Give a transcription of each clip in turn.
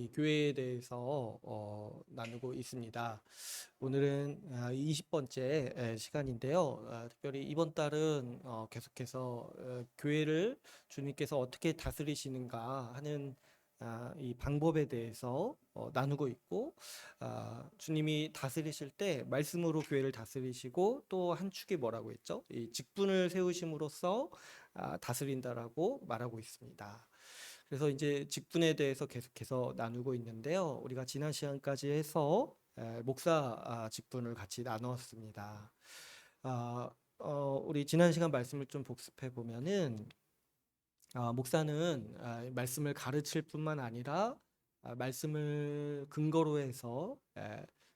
이 교회에 대해서 나누고 있습니다. 오늘은 20번째 시간인데요. 특별히 이번 달은 계속해서 교회를 주님께서 어떻게 다스리시는가 하는 이 방법에 대해서 나누고 있고, 주님이 다스리실 때 말씀으로 교회를 다스리시고, 또 한 축이 뭐라고 했죠? 이 직분을 세우심으로써 다스린다라고 말하고 있습니다. 그래서 이제 직분에 대해서 계속해서 나누고 있는데요. 우리가 지난 시간까지 해서 목사 직분을 같이 나누었습니다. 우리 지난 시간 말씀을 좀 복습해 보면은, 목사는 말씀을 가르칠 뿐만 아니라 말씀을 근거로 해서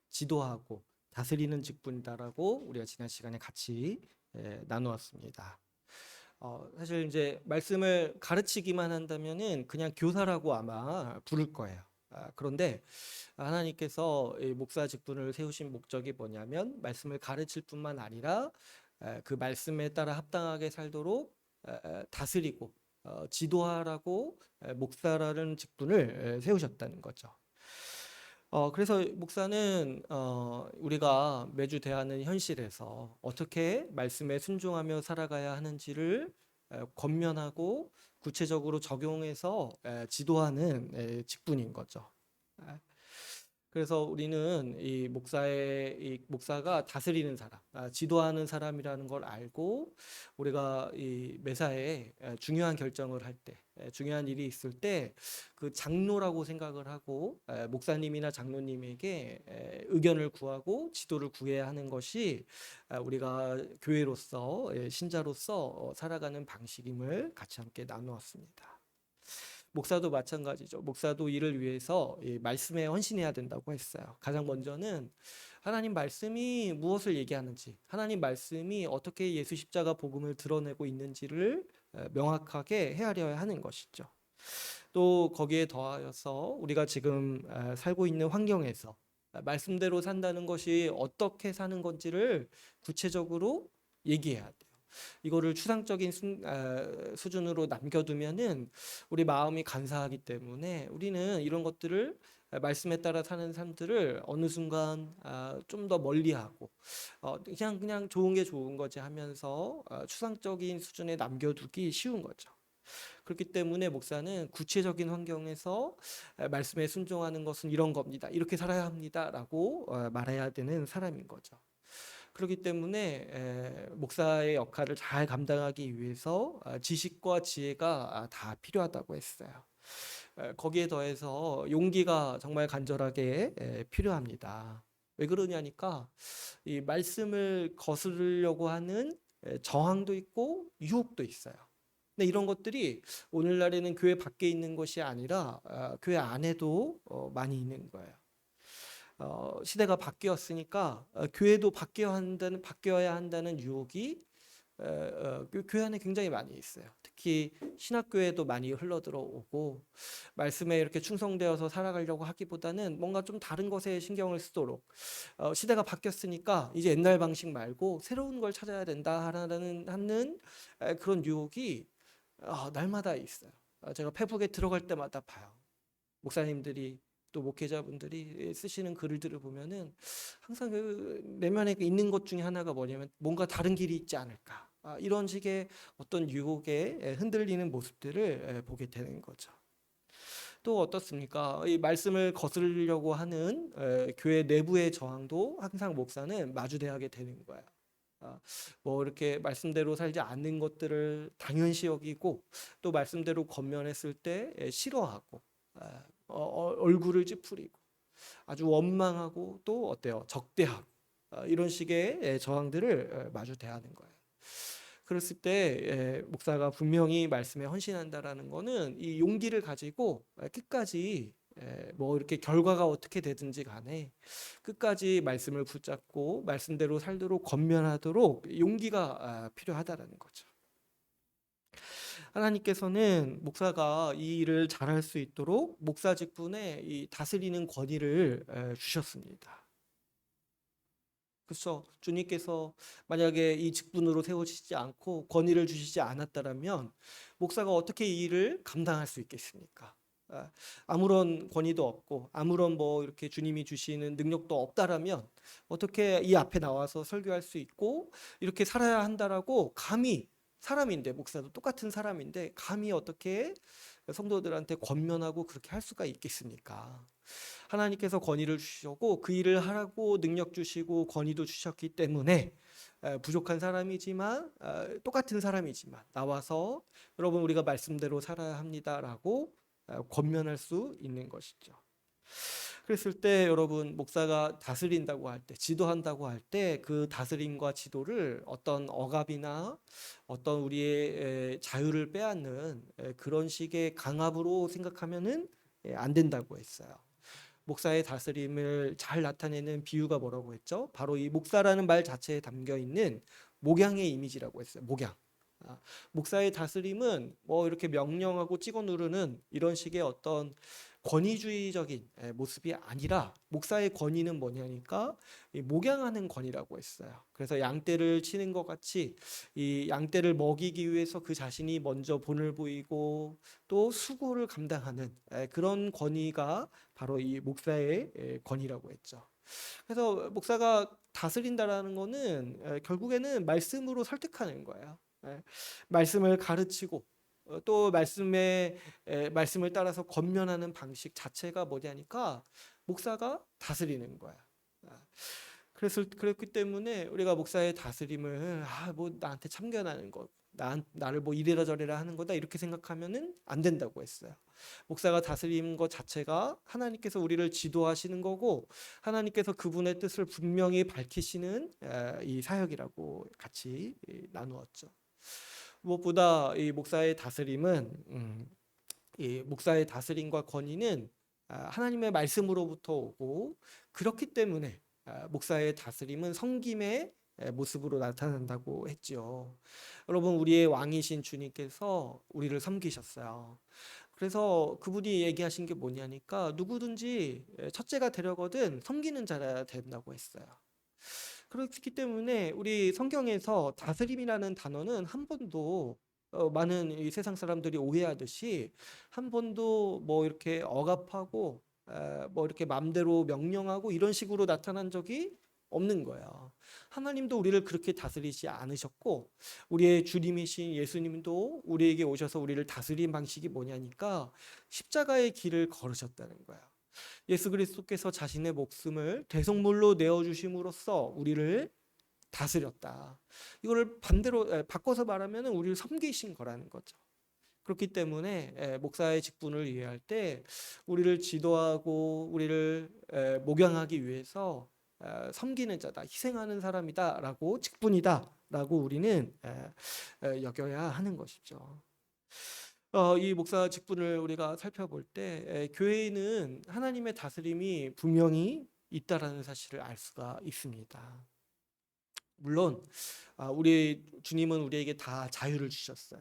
지도하고 다스리는 직분이다라고 우리가 지난 시간에 같이 나누었습니다. 사실 이제 말씀을 가르치기만 한다면은 그냥 교사라고 아마 부를 거예요. 그런데 하나님께서 이 목사 직분을 세우신 목적이 뭐냐면 말씀을 가르칠 뿐만 아니라 그 말씀에 따라 합당하게 살도록 다스리고 지도하라고 목사라는 직분을 세우셨다는 거죠. 그래서 목사는 우리가 매주 대하는 현실에서 어떻게 말씀에 순종하며 살아가야 하는지를 권면하고 구체적으로 적용해서 지도하는 직분인 거죠. 그래서 우리는 이 목사가 다스리는 사람, 지도하는 사람이라는 걸 알고 우리가 이 매사에 중요한 결정을 할 때, 중요한 일이 있을 때 그 장로라고 생각을 하고 목사님이나 장로님에게 의견을 구하고 지도를 구해야 하는 것이 우리가 교회로서 신자로서 살아가는 방식임을 같이 함께 나누었습니다. 목사도 마찬가지죠. 목사도 이를 위해서 말씀에 헌신해야 된다고 했어요. 가장 먼저는 하나님 말씀이 무엇을 얘기하는지, 하나님 말씀이 어떻게 예수 십자가 복음을 드러내고 있는지를 명확하게 헤아려야 하는 것이죠. 또 거기에 더하여서 우리가 지금 살고 있는 환경에서 말씀대로 산다는 것이 어떻게 사는 건지를 구체적으로 얘기해야 돼요. 이거를 추상적인 수준으로 남겨두면은 우리 마음이 간사하기 때문에 우리는 이런 것들을 말씀에 따라 사는 삶들을 어느 순간 좀 더 멀리하고 그냥 좋은 게 좋은 거지 하면서 추상적인 수준에 남겨두기 쉬운 거죠. 그렇기 때문에 목사는 구체적인 환경에서 말씀에 순종하는 것은 이런 겁니다. 이렇게 살아야 합니다라고 말해야 되는 사람인 거죠. 그렇기 때문에 목사의 역할을 잘 감당하기 위해서 지식과 지혜가 다 필요하다고 했어요. 거기에 더해서 용기가 정말 간절하게 필요합니다. 왜 그러냐니까 이 말씀을 거스르려고 하는 저항도 있고 유혹도 있어요. 근데 이런 것들이 오늘날에는 교회 밖에 있는 것이 아니라 교회 안에도 많이 있는 거예요. 시대가 바뀌었으니까 교회도 바뀌어야 한다는 유혹이 교회 안에 굉장히 많이 있어요. 특히 신학교에도 많이 흘러들어오고 말씀에 이렇게 충성되어서 살아가려고 하기보다는 뭔가 좀 다른 것에 신경을 쓰도록 시대가 바뀌었으니까 이제 옛날 방식 말고 새로운 걸 찾아야 된다 하는 그런 유혹이 날마다 있어요. 제가 페북에 들어갈 때마다 봐요. 목사님들이 또 목회자분들이 쓰시는 글들을 보면은 항상 그 내면에 있는 것 중에 하나가 뭐냐면 뭔가 다른 길이 있지 않을까, 이런 식의 어떤 유혹에 흔들리는 모습들을 보게 되는 거죠. 또 어떻습니까? 이 말씀을 거스르려고 하는 교회 내부의 저항도 항상 목사는 마주대하게 되는 거야. 뭐 이렇게 말씀대로 살지 않는 것들을 당연시 여기고 또 말씀대로 권면했을 때 싫어하고 얼굴을 찌푸리고 아주 원망하고 또 어때요? 적대하고 이런 식의 저항들을 마주 대하는 거예요. 그랬을 때 목사가 분명히 말씀에 헌신한다라는 거는 이 용기를 가지고 끝까지 뭐 이렇게 결과가 어떻게 되든지 간에 끝까지 말씀을 붙잡고 말씀대로 살도록 권면하도록 용기가 필요하다라는 거죠. 하나님께서는 목사가 이 일을 잘할 수 있도록 목사 직분에 이 다스리는 권위를 주셨습니다. 그렇죠. 주님께서 만약에 이 직분으로 세우시지 않고 권위를 주시지 않았다면 목사가 어떻게 이 일을 감당할 수 있겠습니까? 아무런 권위도 없고 아무런 뭐 이렇게 주님이 주시는 능력도 없다라면 어떻게 이 앞에 나와서 설교할 수 있고 이렇게 살아야 한다라고 감히, 사람인데, 목사도 똑같은 사람인데 감히 어떻게 성도들한테 권면하고 그렇게 할 수가 있겠습니까? 하나님께서 권위를 주시고 그 일을 하라고 능력 주시고 권위도 주셨기 때문에 부족한 사람이지만 똑같은 사람이지만 나와서 여러분 우리가 말씀대로 살아야 합니다라고 권면할 수 있는 것이죠. 그랬을 때 여러분 목사가 다스린다고 할 때, 지도한다고 할 때 그 다스림과 지도를 어떤 억압이나 어떤 우리의 자유를 빼앗는 그런 식의 강압으로 생각하면은 안 된다고 했어요. 목사의 다스림을 잘 나타내는 비유가 뭐라고 했죠? 바로 이 목사라는 말 자체에 담겨 있는 목양의 이미지라고 했어요. 목양. 목사의 다스림은 뭐 이렇게 명령하고 찍어 누르는 이런 식의 어떤 권위주의적인 모습이 아니라 목사의 권위는 뭐냐니까 목양하는 권위라고 했어요. 그래서 양떼를 치는 것 같이 이 양떼를 먹이기 위해서 그 자신이 먼저 본을 보이고 또 수고를 감당하는 그런 권위가 바로 이 목사의 권위라고 했죠. 그래서 목사가 다스린다라는 거는 결국에는 말씀으로 설득하는 거예요. 말씀을 가르치고 또 말씀을 따라서 권면하는 방식 자체가 뭐냐니까 목사가 다스리는 거야. 그래서 그렇기 때문에 우리가 목사의 다스림을 뭐 나한테 참견하는 것, 나를 뭐 이래라 저래라 하는 거다 이렇게 생각하면은 안 된다고 했어요. 목사가 다스리는 것 자체가 하나님께서 우리를 지도하시는 거고 하나님께서 그분의 뜻을 분명히 밝히시는 이 사역이라고 같이 나누었죠. 무엇보다 이 목사의 다스림은 이 목사의 다스림과 권위는 하나님의 말씀으로부터 오고 그렇기 때문에 목사의 다스림은 섬김의 모습으로 나타난다고 했지요. 여러분 우리의 왕이신 주님께서 우리를 섬기셨어요. 그래서 그분이 얘기하신 게 뭐냐니까 누구든지 첫째가 되려거든 섬기는 자라 된다고 했어요. 그렇기 때문에 우리 성경에서 다스림이라는 단어는 한 번도 많은 이 세상 사람들이 오해하듯이 한 번도 뭐 이렇게 억압하고 뭐 이렇게 마음대로 명령하고 이런 식으로 나타난 적이 없는 거예요. 하나님도 우리를 그렇게 다스리지 않으셨고 우리의 주님이신 예수님도 우리에게 오셔서 우리를 다스린 방식이 뭐냐니까 십자가의 길을 걸으셨다는 거예요. 예수 그리스도께서 자신의 목숨을 대속물로 내어 주심으로써 우리를 다스렸다. 이거를 반대로 바꿔서 말하면 우리를 섬기신 거라는 거죠. 그렇기 때문에 목사의 직분을 이해할 때 우리를 지도하고 우리를 목양하기 위해서 섬기는 자다, 희생하는 사람이다라고 직분이다라고 우리는 여겨야 하는 것이죠. 이 목사 직분을 우리가 살펴볼 때 교회에는 하나님의 다스림이 분명히 있다라는 사실을 알 수가 있습니다. 물론 우리 주님은 우리에게 다 자유를 주셨어요.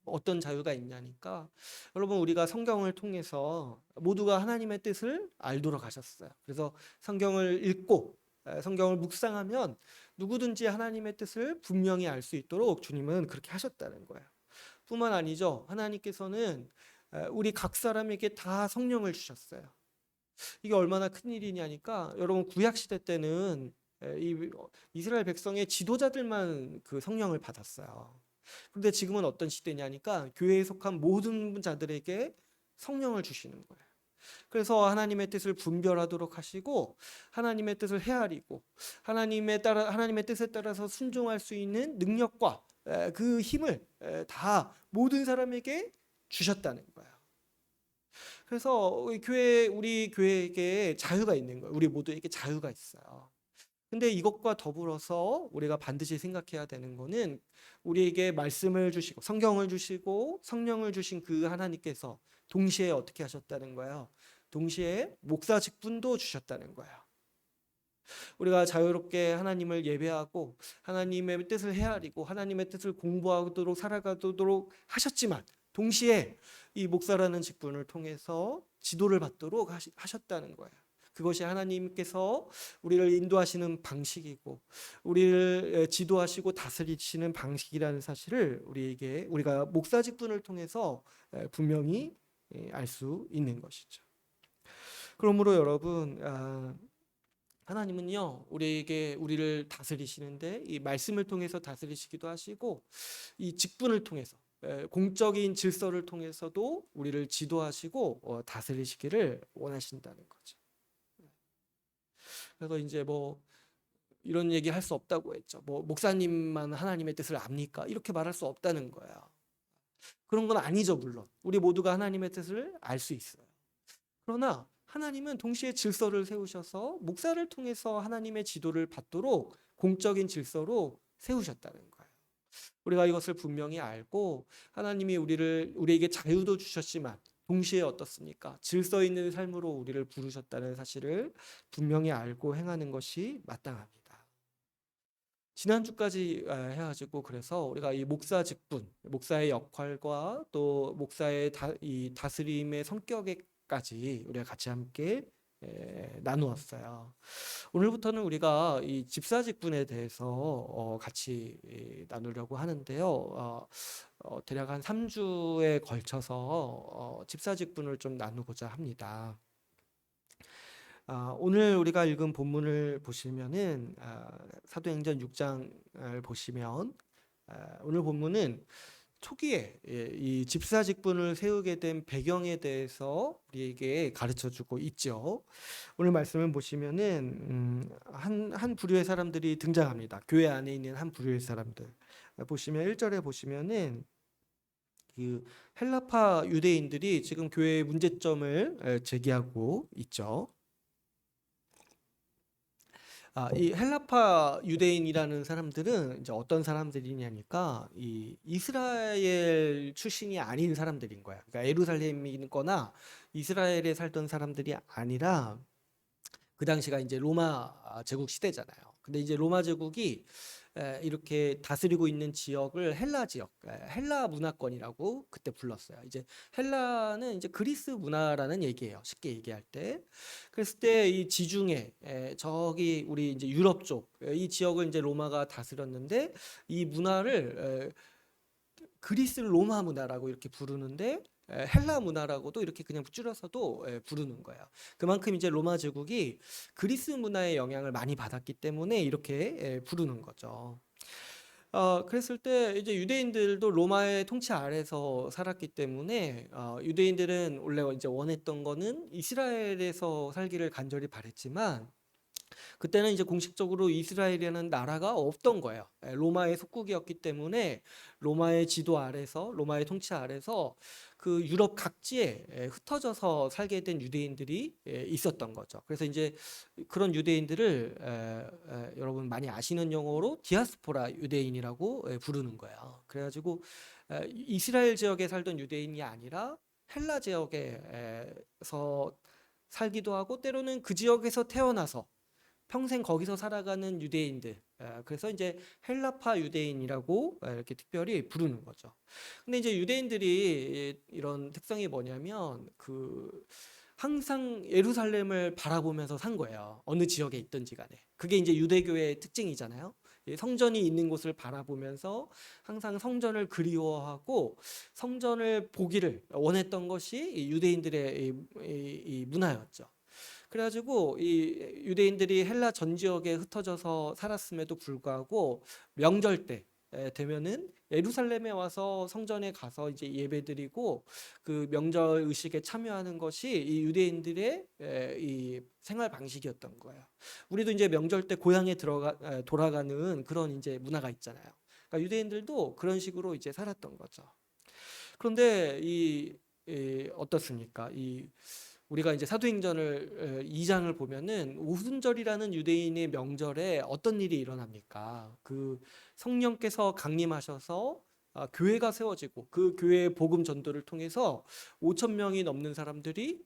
어떤 자유가 있냐니까 여러분 우리가 성경을 통해서 모두가 하나님의 뜻을 알도록 하셨어요. 그래서 성경을 읽고 성경을 묵상하면 누구든지 하나님의 뜻을 분명히 알 수 있도록 주님은 그렇게 하셨다는 거예요. 뿐만 아니죠. 하나님께서는 우리 각 사람에게 다 성령을 주셨어요. 이게 얼마나 큰 일이냐니까 여러분 구약 시대 때는 이스라엘 백성의 지도자들만 그 성령을 받았어요. 그런데 지금은 어떤 시대냐니까 교회에 속한 모든 자들에게 성령을 주시는 거예요. 그래서 하나님의 뜻을 분별하도록 하시고 하나님의 뜻을 헤아리고 하나님의 뜻에 따라서 순종할 수 있는 능력과 그 힘을 다 모든 사람에게 주셨다는 거예요. 그래서 우리 교회에게 자유가 있는 거예요. 우리 모두에게 자유가 있어요. 근데 이것과 더불어서 우리가 반드시 생각해야 되는 거는 우리에게 말씀을 주시고 성경을 주시고 성령을 주신 그 하나님께서 동시에 어떻게 하셨다는 거예요? 동시에 목사 직분도 주셨다는 거예요. 우리가 자유롭게 하나님을 예배하고 하나님의 뜻을 헤아리고 하나님의 뜻을 공부하도록 살아가도록 하셨지만 동시에 이 목사라는 직분을 통해서 지도를 받도록 하셨다는 거예요. 그것이 하나님께서 우리를 인도하시는 방식이고 우리를 지도하시고 다스리시는 방식이라는 사실을 우리가 목사 직분을 통해서 분명히 알 수 있는 것이죠. 그러므로 여러분, 하나님은요 우리를 다스리시는데 이 말씀을 통해서 다스리시기도 하시고 이 직분을 통해서 공적인 질서를 통해서도 우리를 지도하시고 다스리시기를 원하신다는 거죠. 그래서 이제 뭐 이런 얘기 할 수 없다고 했죠. 뭐 목사님만 하나님의 뜻을 압니까? 이렇게 말할 수 없다는 거야. 그런 건 아니죠, 물론. 우리 모두가 하나님의 뜻을 알 수 있어요. 그러나 하나님은 동시에 질서를 세우셔서 목사를 통해서 하나님의 지도를 받도록 공적인 질서로 세우셨다는 거예요. 우리가 이것을 분명히 알고 하나님이 우리에게 자유도 주셨지만 동시에 어떻습니까? 질서 있는 삶으로 우리를 부르셨다는 사실을 분명히 알고 행하는 것이 마땅합니다. 지난주까지 해가지고 그래서 우리가 이 목사 직분, 목사의 역할과 또 목사의 이 다스림의 성격에까지 우리가 같이 함께 나누었어요. 오늘부터는 우리가 이 집사 직분에 대해서 같이 나누려고 하는데요. 대략 한 3주에 걸쳐서 집사 직분을 좀 나누고자 합니다. 오늘 우리가 읽은 본문을 보시면은 사도행전 6장을 보시면 오늘 본문은 초기에 이 집사 직분을 세우게 된 배경에 대해서 우리에게 가르쳐주고 있죠. 오늘 말씀을 보시면은 한 부류의 사람들이 등장합니다. 교회 안에 있는 한 부류의 사람들. 보시면 1절에 보시면은 그 헬라파 유대인들이 지금 교회의 문제점을 제기하고 있죠. 이 헬라파 유대인이라는 사람들은 이제 어떤 사람들이냐니까 이 이스라엘 출신이 아닌 사람들인 거야. 그러니까 예루살렘이거나 이스라엘에 살던 사람들이 아니라 그 당시가 이제 로마 제국 시대잖아요. 근데 이제 로마 제국이 이렇게 다스리고 있는 지역을 헬라 지역, 헬라 문화권이라고 그때 불렀어요. 이제 헬라는 이제 그리스 문화라는 얘기예요. 쉽게 얘기할 때. 그랬을 때 이 지중해, 저기 우리 이제 유럽 쪽, 이 지역을 이제 로마가 다스렸는데 이 문화를 그리스 로마 문화라고 이렇게 부르는데 헬라 문화라고도 이렇게 그냥 줄여서도 부르는 거예요. 그만큼 이제 로마 제국이 그리스 문화의 영향을 많이 받았기 때문에 이렇게 부르는 거죠. 그랬을 때 이제 유대인들도 로마의 통치 아래서 살았기 때문에 유대인들은 원래 이제 원했던 거는 이스라엘에서 살기를 간절히 바랬지만 그때는 이제 공식적으로 이스라엘이라는 나라가 없던 거예요. 로마의 속국이었기 때문에 로마의 지도 아래서 로마의 통치 아래서 그 유럽 각지에 흩어져서 살게 된 유대인들이 있었던 거죠. 그래서 이제 그런 유대인들을 여러분 많이 아시는 용어로 디아스포라 유대인이라고 부르는 거예요. 그래가지고 이스라엘 지역에 살던 유대인이 아니라 헬라 지역에서 살기도 하고 때로는 그 지역에서 태어나서 평생 거기서 살아가는 유대인들. 그래서 이제 헬라파 유대인이라고 이렇게 특별히 부르는 거죠. 근데 이제 유대인들이 이런 특성이 뭐냐면 항상 예루살렘을 바라보면서 산 거예요. 어느 지역에 있든지 간에. 그게 이제 유대교의 특징이잖아요. 성전이 있는 곳을 바라보면서 항상 성전을 그리워하고 성전을 보기를 원했던 것이 유대인들의 이 문화였죠. 그래가지고 이 유대인들이 헬라 전 지역에 흩어져서 살았음에도 불구하고 명절 때 되면은 예루살렘에 와서 성전에 가서 이제 예배드리고 그 명절 의식에 참여하는 것이 이 유대인들의 이 생활 방식이었던 거예요. 우리도 이제 명절 때 고향에 돌아가는 그런 이제 문화가 있잖아요. 그러니까 유대인들도 그런 식으로 이제 살았던 거죠. 그런데 어떻습니까? 우리가 이제 사도행전을 2장을 보면은 오순절이라는 유대인의 명절에 어떤 일이 일어납니까? 그 성령께서 강림하셔서 교회가 세워지고 그 교회의 복음 전도를 통해서 5천 명이 넘는 사람들이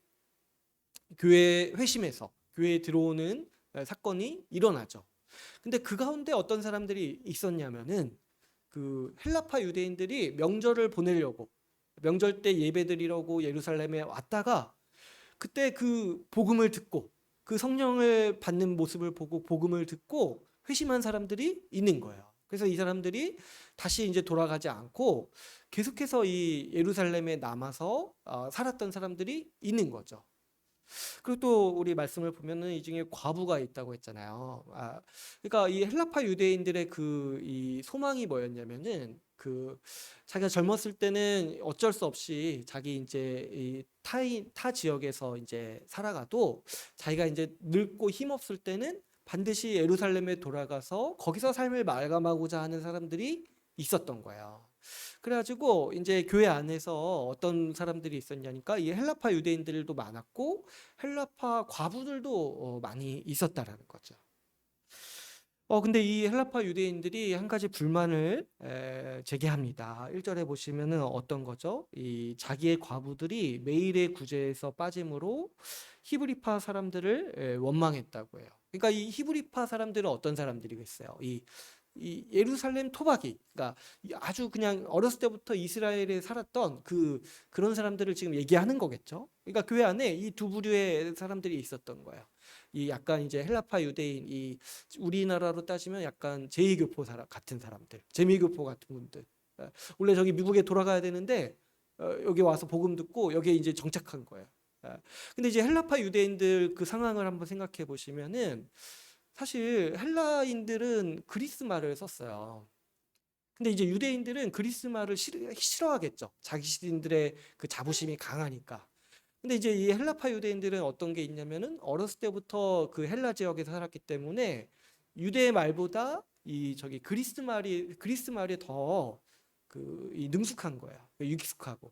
교회 회심해서 교회에 들어오는 사건이 일어나죠. 근데 그 가운데 어떤 사람들이 있었냐면은 그 헬라파 유대인들이 명절을 보내려고 명절 때 예배드리려고 예루살렘에 왔다가 그때 그 복음을 듣고 그 성령을 받는 모습을 보고 복음을 듣고 회심한 사람들이 있는 거예요. 그래서 이 사람들이 다시 이제 돌아가지 않고 계속해서 이 예루살렘에 남아서 살았던 사람들이 있는 거죠. 그리고 또 우리 말씀을 보면은 이 중에 과부가 있다고 했잖아요. 그러니까 이 헬라파 유대인들의 그 이 소망이 뭐였냐면은 그 자기가 젊었을 때는 어쩔 수 없이 자기 이제 이 타 지역에서 이제 살아가도 자기가 이제 늙고 힘없을 때는 반드시 예루살렘에 돌아가서 거기서 삶을 마감하고자 하는 사람들이 있었던 거예요. 그래가지고 이제 교회 안에서 어떤 사람들이 있었냐니까 이 헬라파 유대인들도 많았고 헬라파 과부들도 많이 있었다라는 거죠. 근데 이 헬라파 유대인들이 한 가지 불만을 제기합니다. 1절에 보시면은 어떤 거죠? 이 자기의 과부들이 매일의 구제에서 빠짐으로 히브리파 사람들을 원망했다고 해요. 그러니까 이 히브리파 사람들은 어떤 사람들이겠어요? 이 예루살렘 토박이, 그러니까 아주 그냥 어렸을 때부터 이스라엘에 살았던 그런 사람들을 지금 얘기하는 거겠죠. 그러니까 교회 안에 이 두 부류의 사람들이 있었던 거예요. 이 약간 이제 헬라파 유대인, 이 우리나라로 따지면 약간 제2교포 같은 사람들, 재미교포 같은 분들. 원래 저기 미국에 돌아가야 되는데 여기 와서 복음 듣고 여기에 이제 정착한 거예요. 근데 이제 헬라파 유대인들 그 상황을 한번 생각해 보시면은 사실 헬라인들은 그리스 말을 썼어요. 근데 이제 유대인들은 그리스 말을 싫어하겠죠. 자기들의 그 자부심이 강하니까. 근데 이제 이 헬라파 유대인들은 어떤 게 있냐면은 어렸을 때부터 그 헬라 지역에서 살았기 때문에 유대 말보다 이 저기 그리스 말이 더 이 능숙한 거예요. 익숙하고.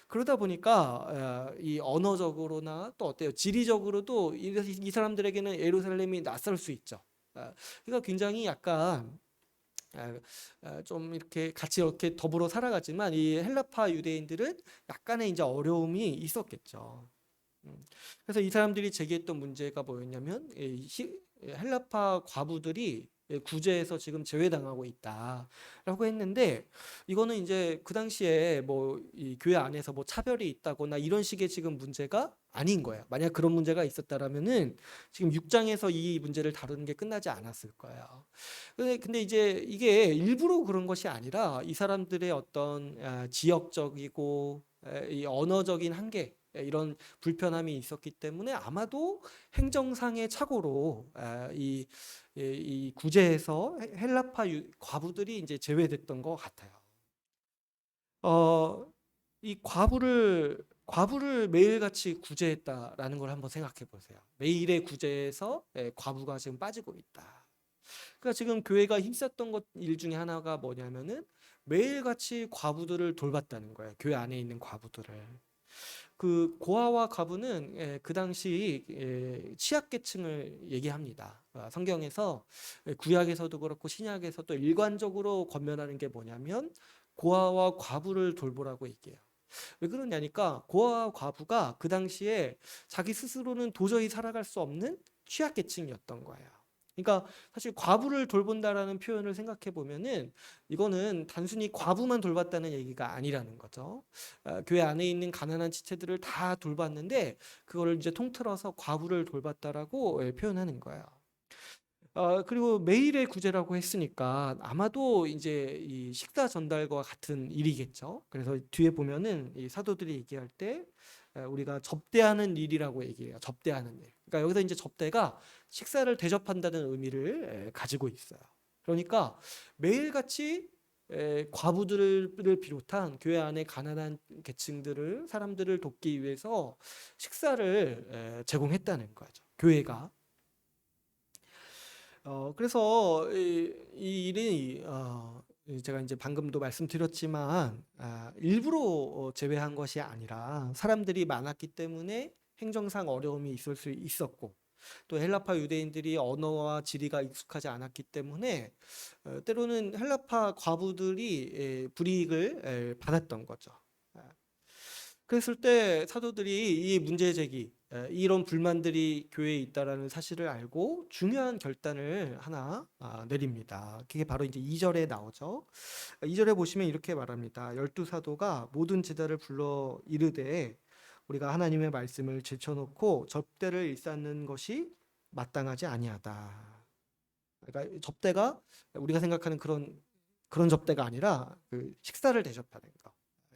그러다 보니까 이 언어적으로나 또 어때요? 지리적으로도 이 사람들에게는 예루살렘이 낯설 수 있죠. 그러니까 굉장히 약간 좀 이렇게 같이 이렇게 더불어 살아가지만 이 헬라파 유대인들은 약간의 이제 어려움이 있었겠죠. 그래서 이 사람들이 제기했던 문제가 뭐였냐면 헬라파 과부들이 구제에서 지금 제외당하고 있다라고 했는데 이거는 이제 그 당시에 뭐 이 교회 안에서 뭐 차별이 있다거나 이런 식의 지금 문제가 아닌 거예요. 만약 그런 문제가 있었다라면은 지금 6장에서 이 문제를 다루는 게 끝나지 않았을 거예요. 근데 이제 이게 일부러 그런 것이 아니라 이 사람들의 어떤 지역적이고 이 언어적인 한계 이런 불편함이 있었기 때문에 아마도 행정상의 착오로 이 구제에서 헬라파 과부들이 이제 제외됐던 것 같아요. 어, 이 과부를 매일같이 구제했다라는 걸 한번 생각해 보세요. 매일의 구제에서 과부가 지금 빠지고 있다. 그러니까 지금 교회가 힘썼던 일 중에 하나가 뭐냐면은 매일같이 과부들을 돌봤다는 거예요. 교회 안에 있는 과부들을. 그 고아와 과부는 그 당시 취약계층을 얘기합니다. 성경에서 구약에서도 그렇고 신약에서도 일관적으로 권면하는 게 뭐냐면 고아와 과부를 돌보라고 얘기해요. 왜 그러냐니까 고아와 과부가 그 당시에 자기 스스로는 도저히 살아갈 수 없는 취약계층이었던 거예요. 그러니까 사실 과부를 돌본다라는 표현을 생각해 보면은 이거는 단순히 과부만 돌봤다는 얘기가 아니라는 거죠. 교회 안에 있는 가난한 지체들을 다 돌봤는데 그거를 이제 통틀어서 과부를 돌봤다라고 표현하는 거예요. 그리고 매일의 구제라고 했으니까 아마도 이제 이 식사 전달과 같은 일이겠죠. 그래서 뒤에 보면은 이 사도들이 얘기할 때 우리가 접대하는 일이라고 얘기해요. 접대하는 일. 그러니까 여기서 이제 접대가 식사를 대접한다는 의미를 가지고 있어요. 그러니까 매일같이 과부들을 비롯한 교회 안에 가난한 계층들을 사람들을 돕기 위해서 식사를 제공했다는 거죠. 교회가. 그래서 이 일이 제가 이제 방금도 말씀드렸지만 일부러 제외한 것이 아니라 사람들이 많았기 때문에 행정상 어려움이 있을 수 있었고 또 헬라파 유대인들이 언어와 지리가 익숙하지 않았기 때문에 때로는 헬라파 과부들이 불이익을 받았던 거죠. 그랬을 때 사도들이 이 문제 제기, 이런 불만들이 교회에 있다라는 사실을 알고 중요한 결단을 하나 내립니다. 그게 바로 이제 2절에 나오죠. 2절에 보시면 이렇게 말합니다. 12사도가 모든 제자를 불러 이르되 우리가 하나님의 말씀을 제쳐놓고 접대를 일삼는 것이 마땅하지 아니하다. 그러니까 접대가 우리가 생각하는 그런 접대가 아니라 그 식사를 대접하는 거.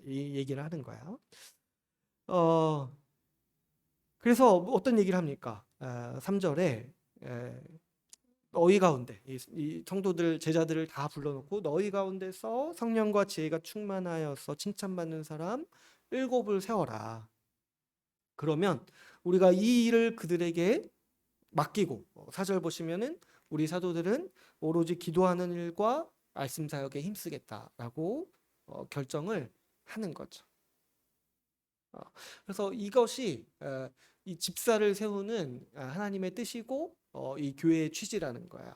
이 얘기를 하는 거야. 어, 그래서 어떤 얘기를 합니까? 3절에 너희 가운데 이 성도들 제자들을 다 불러놓고 너희 가운데서 성령과 지혜가 충만하여서 칭찬받는 사람 7을 세워라. 그러면 우리가 이 일을 그들에게 맡기고 4절 보시면은 우리 사도들은 오로지 기도하는 일과 말씀 사역에 힘쓰겠다라고 결정을 하는 거죠. 그래서 이것이 이 집사를 세우는 하나님의 뜻이고 이 교회의 취지라는 거야.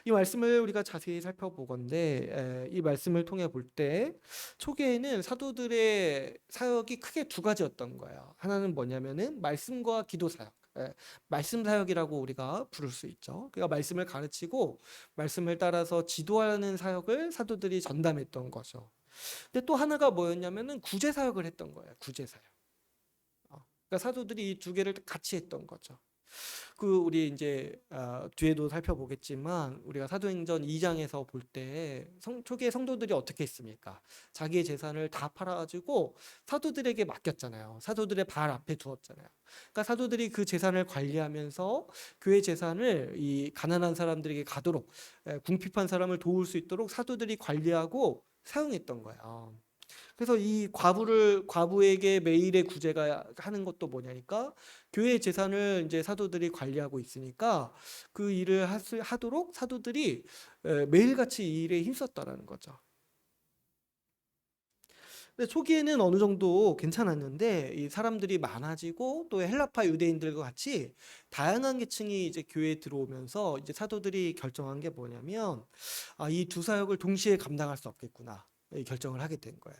이 말씀을 우리가 자세히 살펴보건대 이 말씀을 통해 볼 때 초기에는 사도들의 사역이 크게 두 가지였던 거예요. 하나는 뭐냐면은 말씀과 기도 사역. 말씀 사역이라고 우리가 부를 수 있죠. 그러니까 말씀을 가르치고 말씀을 따라서 지도하는 사역을 사도들이 전담했던 거죠. 근데 또 하나가 뭐였냐면은 구제 사역을 했던 거예요. 구제 사역. 그러니까 사도들이 이 두 개를 같이 했던 거죠. 우리 이제 뒤에도 살펴보겠지만 우리가 사도행전 2장에서 볼 때 초기에 성도들이 어떻게 했습니까? 자기의 재산을 다 팔아가지고 사도들에게 맡겼잖아요. 사도들의 발 앞에 두었잖아요. 그러니까 사도들이 그 재산을 관리하면서 교회 재산을 이 가난한 사람들에게 가도록 궁핍한 사람을 도울 수 있도록 사도들이 관리하고 사용했던 거예요. 그래서 이 과부에게 매일의 구제가 하는 것도 뭐냐니까 교회 재산을 이제 사도들이 관리하고 있으니까 그 일을 하도록 사도들이 매일같이 이 일에 힘썼다라는 거죠. 근데 초기에는 어느 정도 괜찮았는데 이 사람들이 많아지고 또 헬라파 유대인들과 같이 다양한 계층이 이제 교회에 들어오면서 이제 사도들이 결정한 게 뭐냐면 이 두 사역을 동시에 감당할 수 없겠구나 이 결정을 하게 된 거예요.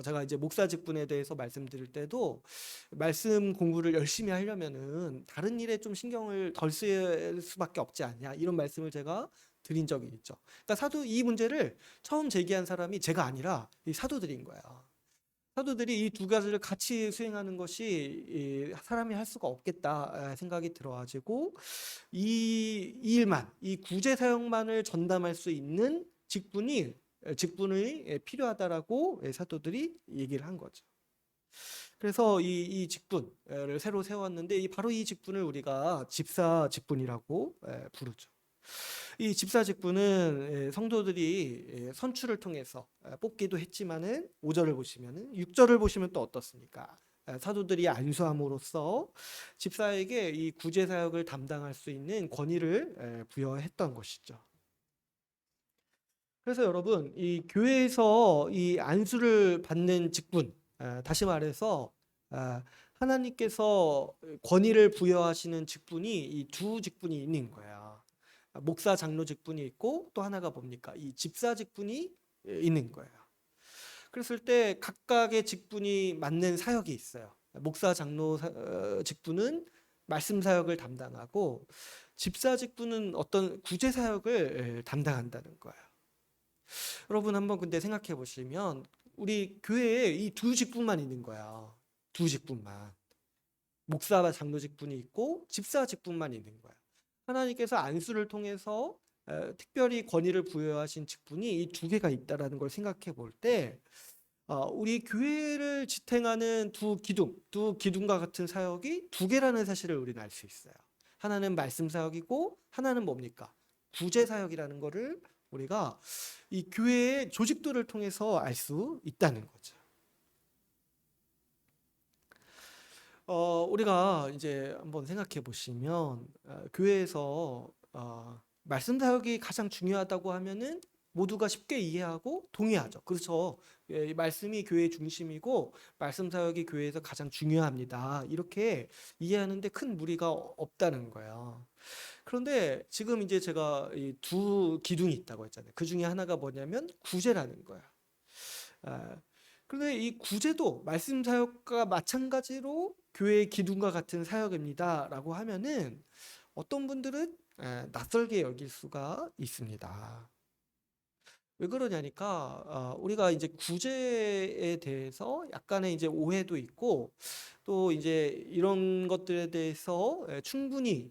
제가 이제 목사 직분에 대해서 말씀드릴 때도 말씀 공부를 열심히 하려면은 다른 일에 좀 신경을 덜 쓸 수밖에 없지 않냐 이런 말씀을 제가 드린 적이 있죠. 그러니까 이 문제를 처음 제기한 사람이 제가 아니라 이 사도들인 거야. 사도들이 이 두 가지를 같이 수행하는 것이 사람이 할 수가 없겠다 생각이 들어가지고 이 일만 이 구제 사역만을 전담할 수 있는 직분이 필요하다라고 사도들이 얘기를 한 거죠. 그래서 이 직분을 새로 세웠는데 바로 이 직분을 우리가 집사 직분이라고 부르죠. 이 집사 직분은 성도들이 선출을 통해서 뽑기도 했지만은 5절을 보시면은 6절을 보시면 또 어떻습니까? 사도들이 안수함으로써 집사에게 이 구제 사역을 담당할 수 있는 권위를 부여했던 것이죠. 그래서 여러분 이 교회에서 이 안수를 받는 직분, 다시 말해서 하나님께서 권위를 부여하시는 직분이 이 두 직분이 있는 거야. 목사 장로 직분이 있고 또 하나가 뭡니까? 이 집사 직분이 있는 거예요. 그랬을 때 각각의 직분이 맞는 사역이 있어요. 목사 장로 직분은 말씀 사역을 담당하고 집사 직분은 어떤 구제 사역을 담당한다는 거예요. 여러분 한번 근데 생각해 보시면 우리 교회에 이 두 직분만 있는 거야. 두 직분만. 목사와 장로 직분이 있고 집사 직분만 있는 거야. 하나님께서 안수를 통해서 특별히 권위를 부여하신 직분이 이 두 개가 있다라는 걸 생각해 볼 때 우리 교회를 지탱하는 두 기둥과 같은 사역이 두 개라는 사실을 우리는 알 수 있어요. 하나는 말씀 사역이고 하나는 뭡니까? 구제 사역이라는 거를 우리가 이 교회의 조직도를 통해서 알 수 있다는 거죠. 우리가 이제 한번 생각해 보시면 교회에서 말씀 사역이 가장 중요하다고 하면은 모두가 쉽게 이해하고 동의하죠. 그렇죠. 말씀이 교회의 중심이고 말씀 사역이 교회에서 가장 중요합니다. 이렇게 이해하는데 큰 무리가 없다는 거예요. 그런데 지금 이제 제가 이 두 기둥이 있다고 했잖아요. 그 중에 하나가 뭐냐면 구제라는 거야. 그런데 이 구제도 말씀 사역과 마찬가지로 교회의 기둥과 같은 사역입니다라고 하면은 어떤 분들은 낯설게 여길 수가 있습니다. 왜 그러냐니까 우리가 이제 구제에 대해서 약간의 이제 오해도 있고 또 이제 이런 것들에 대해서 충분히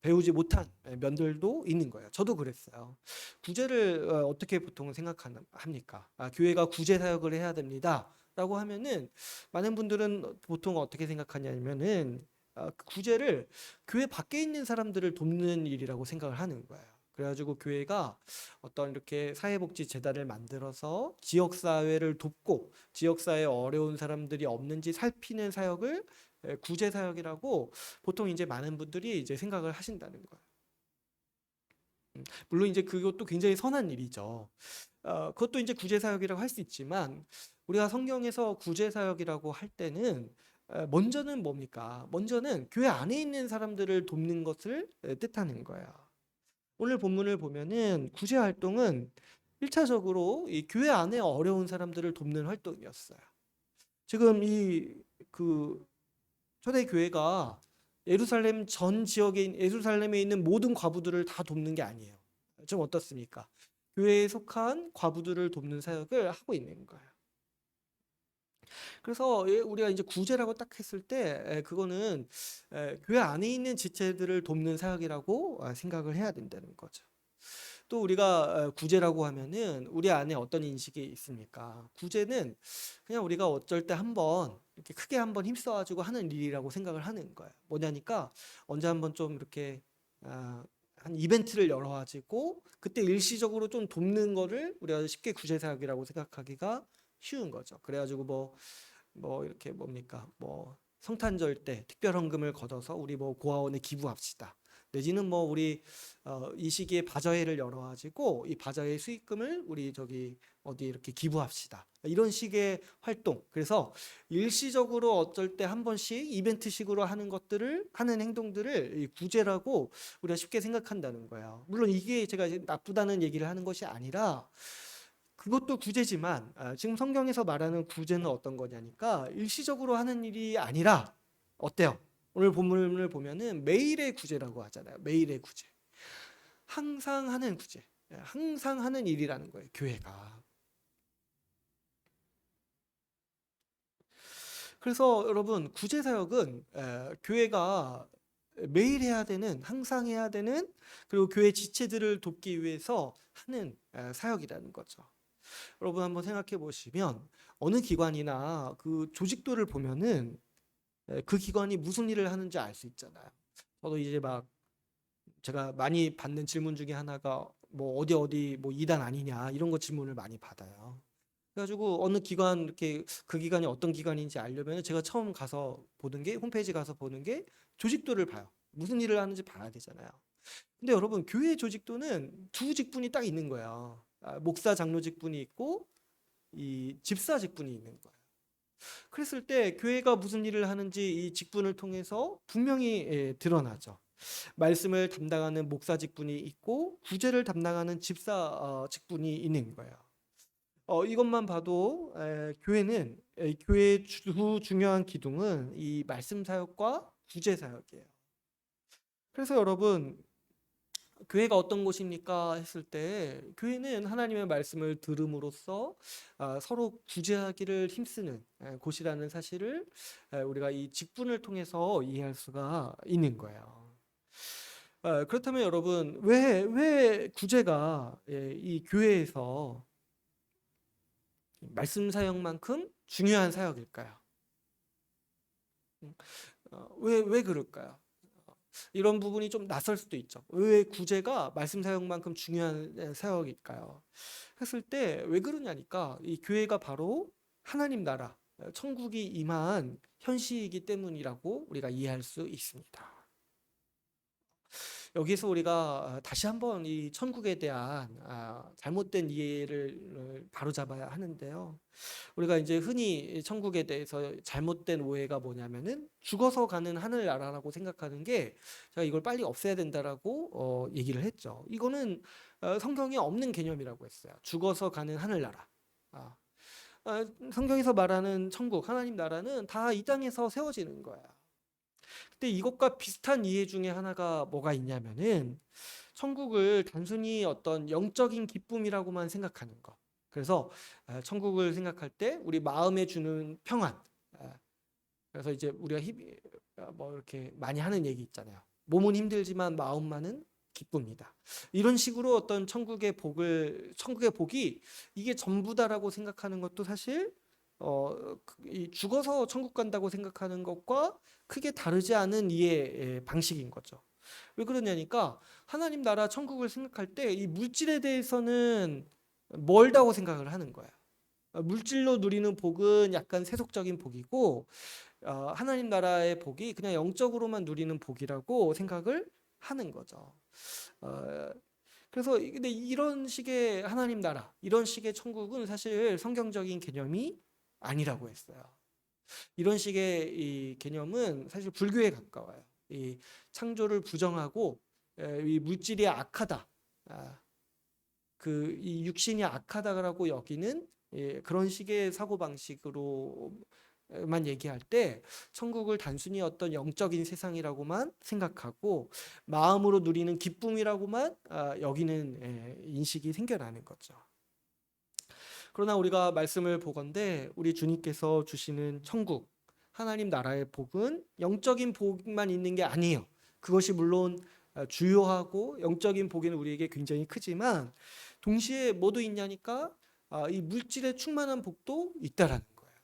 배우지 못한 면들도 있는 거예요. 저도 그랬어요. 구제를 어떻게 보통 생각합니까? 교회가 구제 사역을 해야 됩니다라고 하면은 많은 분들은 보통 어떻게 생각하냐면은 그 구제를 교회 밖에 있는 사람들을 돕는 일이라고 생각을 하는 거예요. 그래가지고 교회가 어떤 이렇게 사회복지 재단을 만들어서 지역사회를 돕고 지역사회에 어려운 사람들이 없는지 살피는 사역을 구제 사역이라고 보통 이제 많은 분들이 이제 생각을 하신다는 거예요. 물론 이제 그것도 굉장히 선한 일이죠. 그것도 이제 구제 사역이라고 할 수 있지만 우리가 성경에서 구제 사역이라고 할 때는 먼저는 뭡니까? 먼저는 교회 안에 있는 사람들을 돕는 것을 뜻하는 거예요. 오늘 본문을 보면은 구제 활동은 1차적으로 이 교회 안에 어려운 사람들을 돕는 활동이었어요. 지금 그 초대 교회가 예루살렘 전 지역에 예루살렘에 있는 모든 과부들을 다 돕는 게 아니에요. 좀 어떻습니까? 교회에 속한 과부들을 돕는 사역을 하고 있는 거예요. 그래서 우리가 이제 구제라고 딱 했을 때 그거는 교회 안에 있는 지체들을 돕는 사역이라고 생각을 해야 된다는 거죠. 또 우리가 구제라고 하면은 우리 안에 어떤 인식이 있습니까? 구제는 그냥 우리가 어쩔 때 한번 이렇게 크게 한번 힘써가지고 하는 일이라고 생각을 하는 거예요. 뭐냐니까 언제 한번 좀 이렇게 한 이벤트를 열어가지고 그때 일시적으로 좀 돕는 거를 우리가 쉽게 구제 사역이라고 생각하기가 쉬운 거죠. 그래가지고 뭐 이렇게 뭡니까? 뭐 성탄절 때 특별 헌금을 걷어서 우리 뭐 고아원에 기부합시다. 내지는 뭐 우리 이 시기에 바자회를 열어가지고 이 바자회 수익금을 우리 저기 어디 이렇게 기부합시다. 이런 식의 활동. 그래서 일시적으로 어쩔 때 한 번씩 이벤트식으로 하는 것들을 하는 행동들을 이 구제라고 우리가 쉽게 생각한다는 거예요. 물론 이게 제가 나쁘다는 얘기를 하는 것이 아니라 그것도 구제지만 지금 성경에서 말하는 구제는 어떤 거냐니까 일시적으로 하는 일이 아니라 어때요? 오늘 본문을 보면은 매일의 구제라고 하잖아요. 매일의 구제. 항상 하는 구제. 항상 하는 일이라는 거예요. 교회가. 그래서 여러분 구제 사역은 교회가 매일 해야 되는 항상 해야 되는 그리고 교회 지체들을 돕기 위해서 하는 사역이라는 거죠. 여러분 한번 생각해 보시면 어느 기관이나 그 조직도를 보면은 그 기관이 무슨 일을 하는지 알 수 있잖아요. 저도 이제 막 제가 많이 받는 질문 중에 하나가 뭐 어디 뭐 이단 아니냐 이런 거 질문을 많이 받아요. 그래가지고 어느 기관 이렇게 그 기관이 어떤 기관인지 알려면 제가 처음 가서 보는 게 홈페이지 가서 보는 게 조직도를 봐요. 무슨 일을 하는지 봐야 되잖아요. 근데 여러분 교회 조직도는 두 직분이 딱 있는 거예요. 목사 장로 직분이 있고 이 집사 직분이 있는 거예요. 그랬을 때 교회가 무슨 일을 하는지 이 직분을 통해서 분명히 드러나죠. 말씀을 담당하는 목사 직분이 있고 구제를 담당하는 집사 직분이 있는 거예요. 이것만 봐도 교회는 교회의 두 중요한 기둥은 이 말씀 사역과 구제 사역이에요. 그래서 여러분 교회가 어떤 곳입니까 했을 때 교회는 하나님의 말씀을 들음으로써 서로 구제하기를 힘쓰는 곳이라는 사실을 우리가 이 직분을 통해서 이해할 수가 있는 거예요. 그렇다면 여러분 왜 구제가 이 교회에서 말씀 사역만큼 중요한 사역일까요? 왜 그럴까요? 이런 부분이 좀 낯설 수도 있죠. 왜 구제가 말씀 사역만큼 중요한 사역일까요? 했을 때 왜 그러냐니까 이 교회가 바로 하나님 나라, 천국이 임한 현시이기 때문이라고 우리가 이해할 수 있습니다. 여기서 우리가 다시 한번 이 천국에 대한 잘못된 이해를 바로잡아야 하는데요. 우리가 이제 흔히 천국에 대해서 잘못된 오해가 뭐냐면은 죽어서 가는 하늘나라라고 생각하는 게 제가 이걸 빨리 없애야 된다라고 얘기를 했죠. 이거는 성경에 없는 개념이라고 했어요. 죽어서 가는 하늘나라. 아, 성경에서 말하는 천국, 하나님 나라는 다 이 땅에서 세워지는 거야. 근데 이것과 비슷한 이해 중에 하나가 뭐가 있냐면은 천국을 단순히 어떤 영적인 기쁨이라고만 생각하는 것. 그래서 천국을 생각할 때 우리 마음에 주는 평안. 그래서 이제 우리가 뭐 이렇게 많이 하는 얘기 있잖아요. 몸은 힘들지만 마음만은 기쁩니다. 이런 식으로 어떤 천국의 복이 이게 전부다라고 생각하는 것도 사실 이 죽어서 천국 간다고 생각하는 것과 크게 다르지 않은 이해 방식인 거죠. 왜 그러냐니까 하나님 나라 천국을 생각할 때 이 물질에 대해서는 멀다고 생각을 하는 거야. 물질로 누리는 복은 약간 세속적인 복이고 하나님 나라의 복이 그냥 영적으로만 누리는 복이라고 생각을 하는 거죠. 어, 그래서 근데 이런 식의 하나님 나라, 이런 식의 천국은 사실 성경적인 개념이 아니라고 했어요. 이런 식의 이 개념은 사실 불교에 가까워요. 이 창조를 부정하고 이 물질이 악하다, 이 육신이 악하다라고 여기는 그런 식의 사고 방식으로만 얘기할 때 천국을 단순히 어떤 영적인 세상이라고만 생각하고 마음으로 누리는 기쁨이라고만 여기는 인식이 생겨나는 거죠. 그러나 우리가 말씀을 보건대 우리 주님께서 주시는 천국, 하나님 나라의 복은 영적인 복만 있는 게 아니에요. 그것이 물론 주요하고 영적인 복은 우리에게 굉장히 크지만 동시에 뭐도 있냐니까 이 물질에 충만한 복도 있다라는 거예요.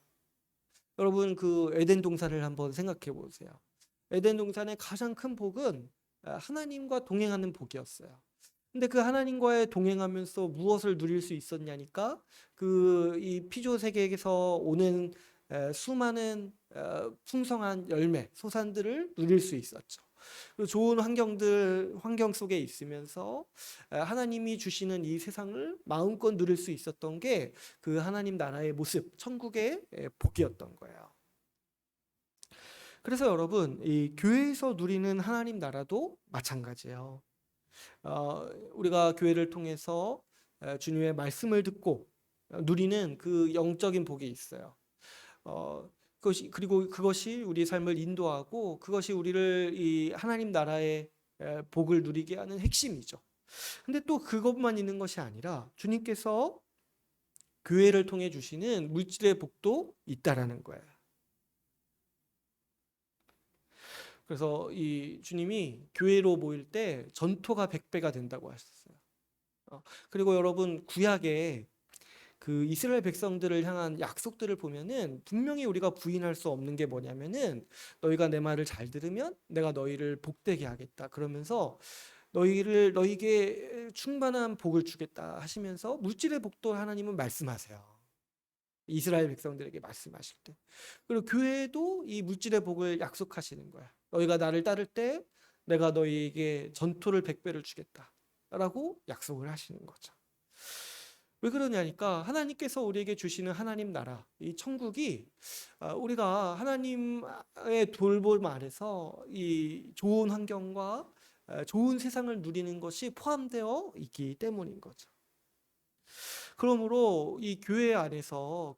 여러분 그 에덴 동산을 한번 생각해 보세요. 에덴 동산의 가장 큰 복은 하나님과 동행하는 복이었어요. 근데 그 하나님과의 동행하면서 무엇을 누릴 수 있었냐니까 그 이 피조 세계에서 오는 수많은 풍성한 열매, 소산들을 누릴 수 있었죠. 그리고 좋은 환경 속에 있으면서 하나님이 주시는 이 세상을 마음껏 누릴 수 있었던 게 그 하나님 나라의 모습, 천국의 복이었던 거예요. 그래서 여러분, 이 교회에서 누리는 하나님 나라도 마찬가지예요. 우리가 교회를 통해서 주님의 말씀을 듣고 누리는 그 영적인 복이 있어요. 그것이 우리 삶을 인도하고 그것이 우리를 이 하나님 나라의 복을 누리게 하는 핵심이죠. 근데 또 그것만 있는 것이 아니라 주님께서 교회를 통해 주시는 물질의 복도 있다라는 거예요. 그래서 이 주님이 교회로 모일 때 전토가 100배가 된다고 하셨어요. 그리고 여러분 구약에 그 이스라엘 백성들을 향한 약속들을 보면은 분명히 우리가 부인할 수 없는 게 뭐냐면은 너희가 내 말을 잘 들으면 내가 너희를 복되게 하겠다. 그러면서 너희에게 충만한 복을 주겠다 하시면서 물질의 복도 하나님은 말씀하세요. 이스라엘 백성들에게 말씀하실 때. 그리고 교회도 이 물질의 복을 약속하시는 거야. 너희가 나를 따를 때 내가 너희에게 전토를 100배를 주겠다라고 약속을 하시는 거죠. 왜 그러냐니까 하나님께서 우리에게 주시는 하나님 나라, 이 천국이 우리가 하나님의 돌봄 아래서 이 좋은 환경과 좋은 세상을 누리는 것이 포함되어 있기 때문인 거죠. 그러므로 이 교회에서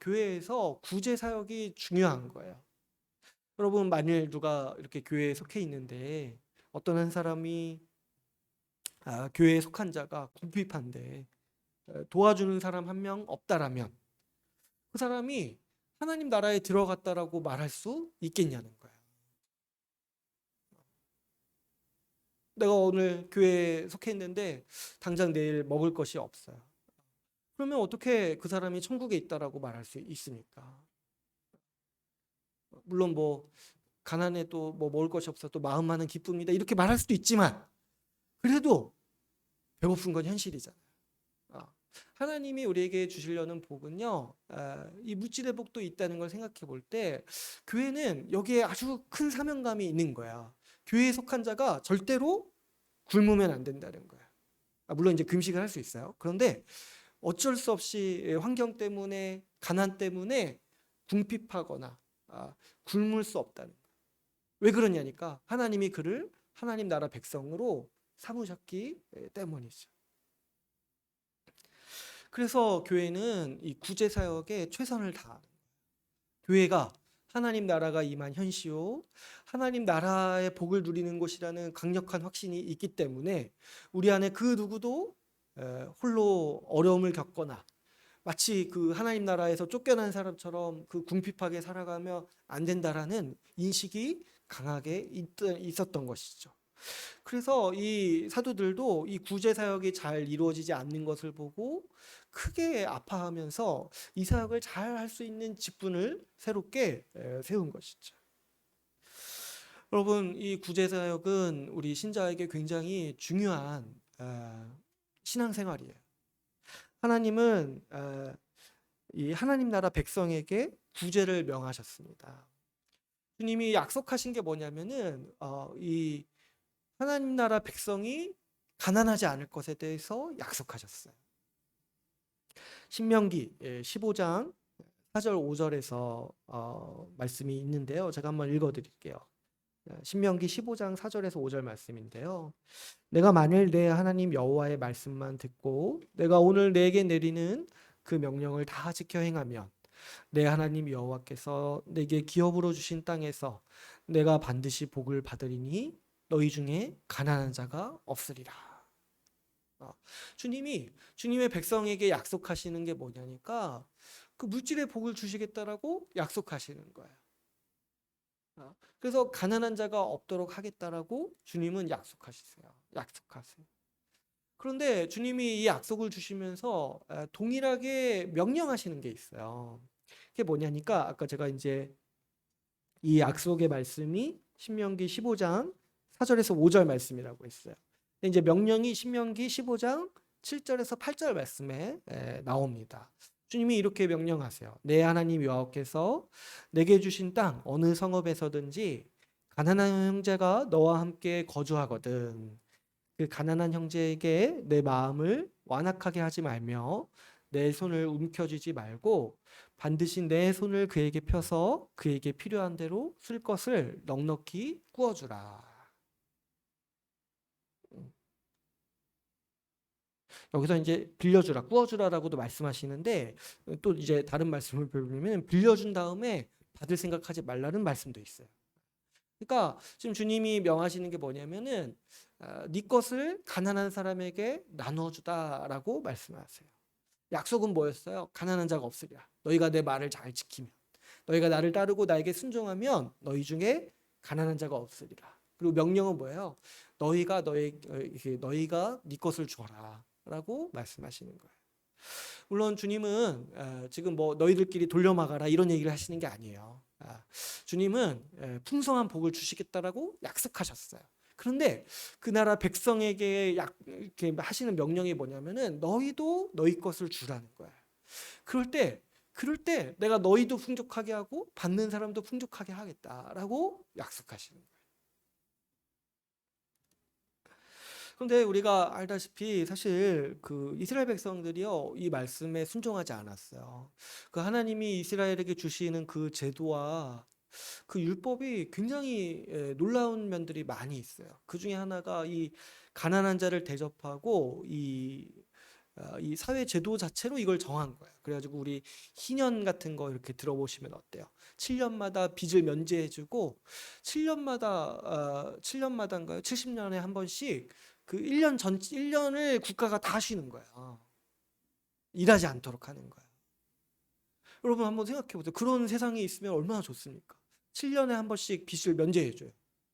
구제 사역이 중요한 거예요. 여러분 만일 누가 이렇게 교회에 속해 있는데 어떤 한 사람이 교회에 속한 자가 궁핍한데 도와주는 사람 한 명 없다라면 그 사람이 하나님 나라에 들어갔다라고 말할 수 있겠냐는 거예요. 내가 오늘 교회에 속해 있는데 당장 내일 먹을 것이 없어요. 그러면 어떻게 그 사람이 천국에 있다라고 말할 수 있습니까? 물론 뭐 가난해도 뭐 먹을 것이 없어 또 마음만은 기쁩니다 이렇게 말할 수도 있지만 그래도 배고픈 건 현실이잖아요. 하나님이 우리에게 주시려는 복은요, 이 물질의 복도 있다는 걸 생각해 볼 때 교회는 여기에 아주 큰 사명감이 있는 거야. 교회에 속한 자가 절대로 굶으면 안 된다는 거야. 물론 이제 금식을 할 수 있어요. 그런데 어쩔 수 없이 환경 때문에 가난 때문에 궁핍하거나 굶을 수 없다는 거야. 왜 그러냐니까 하나님이 그를 하나님 나라 백성으로 삼으셨기 때문이죠. 그래서 교회는 이 구제 사역에 최선을 다하는 거예요. 교회가 하나님 나라가 임한 현시요 하나님 나라의 복을 누리는 곳이라는 강력한 확신이 있기 때문에 우리 안에 그 누구도 홀로 어려움을 겪거나 마치 그 하나님 나라에서 쫓겨난 사람처럼 그 궁핍하게 살아가며 안 된다라는 인식이 강하게 있었던 것이죠. 그래서 이 사도들도 이 구제 사역이 잘 이루어지지 않는 것을 보고 크게 아파하면서 이 사역을 잘 할 수 있는 직분을 새롭게 세운 것이죠. 여러분, 이 구제 사역은 우리 신자에게 굉장히 중요한 신앙생활이에요. 하나님은 이 하나님 나라 백성에게 구제를 명하셨습니다. 주님이 약속하신 게 뭐냐면은 이 하나님 나라 백성이 가난하지 않을 것에 대해서 약속하셨어요. 신명기 15장 4절 5절에서 말씀이 있는데요. 제가 한번 읽어드릴게요. 신명기 15장 4절에서 5절 말씀인데요. 내가 만일 내 하나님 여호와의 말씀만 듣고 내가 오늘 내게 내리는 그 명령을 다 지켜 행하면 내 하나님 여호와께서 내게 기업으로 주신 땅에서 내가 반드시 복을 받으리니 너희 중에 가난한 자가 없으리라. 주님의 백성에게 약속하시는 게 뭐냐니까 그 물질의 복을 주시겠다라고 약속하시는 거예요. 그래서 가난한 자가 없도록 하겠다라고 주님은 약속하세요. 그런데 주님이 이 약속을 주시면서 동일하게 명령하시는 게 있어요. 그게 뭐냐니까 아까 제가 이제 이 약속의 말씀이 신명기 15장 4절에서 5절 말씀이라고 했어요. 근데 이제 명령이 신명기 15장 7절에서 8절 말씀에 나옵니다. 주님이 이렇게 명령하세요. 내 하나님 여호와께서 내게 주신 땅 어느 성읍에서든지 가난한 형제가 너와 함께 거주하거든 그 가난한 형제에게 내 마음을 완악하게 하지 말며 내 손을 움켜쥐지 말고 반드시 내 손을 그에게 펴서 그에게 필요한 대로 쓸 것을 넉넉히 구워주라. 여기서 이제 빌려주라, 구워주라라고도 말씀하시는데 또 이제 다른 말씀을 보면 빌려준 다음에 받을 생각하지 말라는 말씀도 있어요. 그러니까 지금 주님이 명하시는 게 뭐냐면은 네 것을 가난한 사람에게 나눠주다라고 말씀하세요. 약속은 뭐였어요? 가난한 자가 없으리라. 너희가 내 말을 잘 지키면, 너희가 나를 따르고 나에게 순종하면 너희 중에 가난한 자가 없으리라. 그리고 명령은 뭐예요? 너희가 네 것을 줘라라고 말씀하시는 거예요. 물론 주님은 지금 뭐 너희들끼리 돌려막아라 이런 얘기를 하시는 게 아니에요. 주님은 풍성한 복을 주시겠다라고 약속하셨어요. 그런데 그 나라 백성에게 이렇게 하시는 명령이 뭐냐면은 너희도 너희 것을 주라는 거예요. 그럴 때 내가 너희도 풍족하게 하고 받는 사람도 풍족하게 하겠다라고 약속하시는 거예요. 그런데 우리가 알다시피 사실 그 이스라엘 백성들이요 이 말씀에 순종하지 않았어요. 그 하나님이 이스라엘에게 주시는 그 제도와 그 율법이 굉장히 놀라운 면들이 많이 있어요. 그 중에 하나가 이 가난한 자를 대접하고 이 사회 제도 자체로 이걸 정한 거예요. 그래가지고 우리 희년 같은 거 이렇게 들어보시면 어때요? 7년마다 빚을 면제해주고 7년마다인가요? 70년에 한 번씩 그 1년을 국가가 다 쉬는 거예요. 일하지 않도록 하는 거예요. 여러분 한번 생각해 보세요. 그런 세상이 있으면 얼마나 좋습니까? 7년에 한 번씩 빚을 면제해줘요.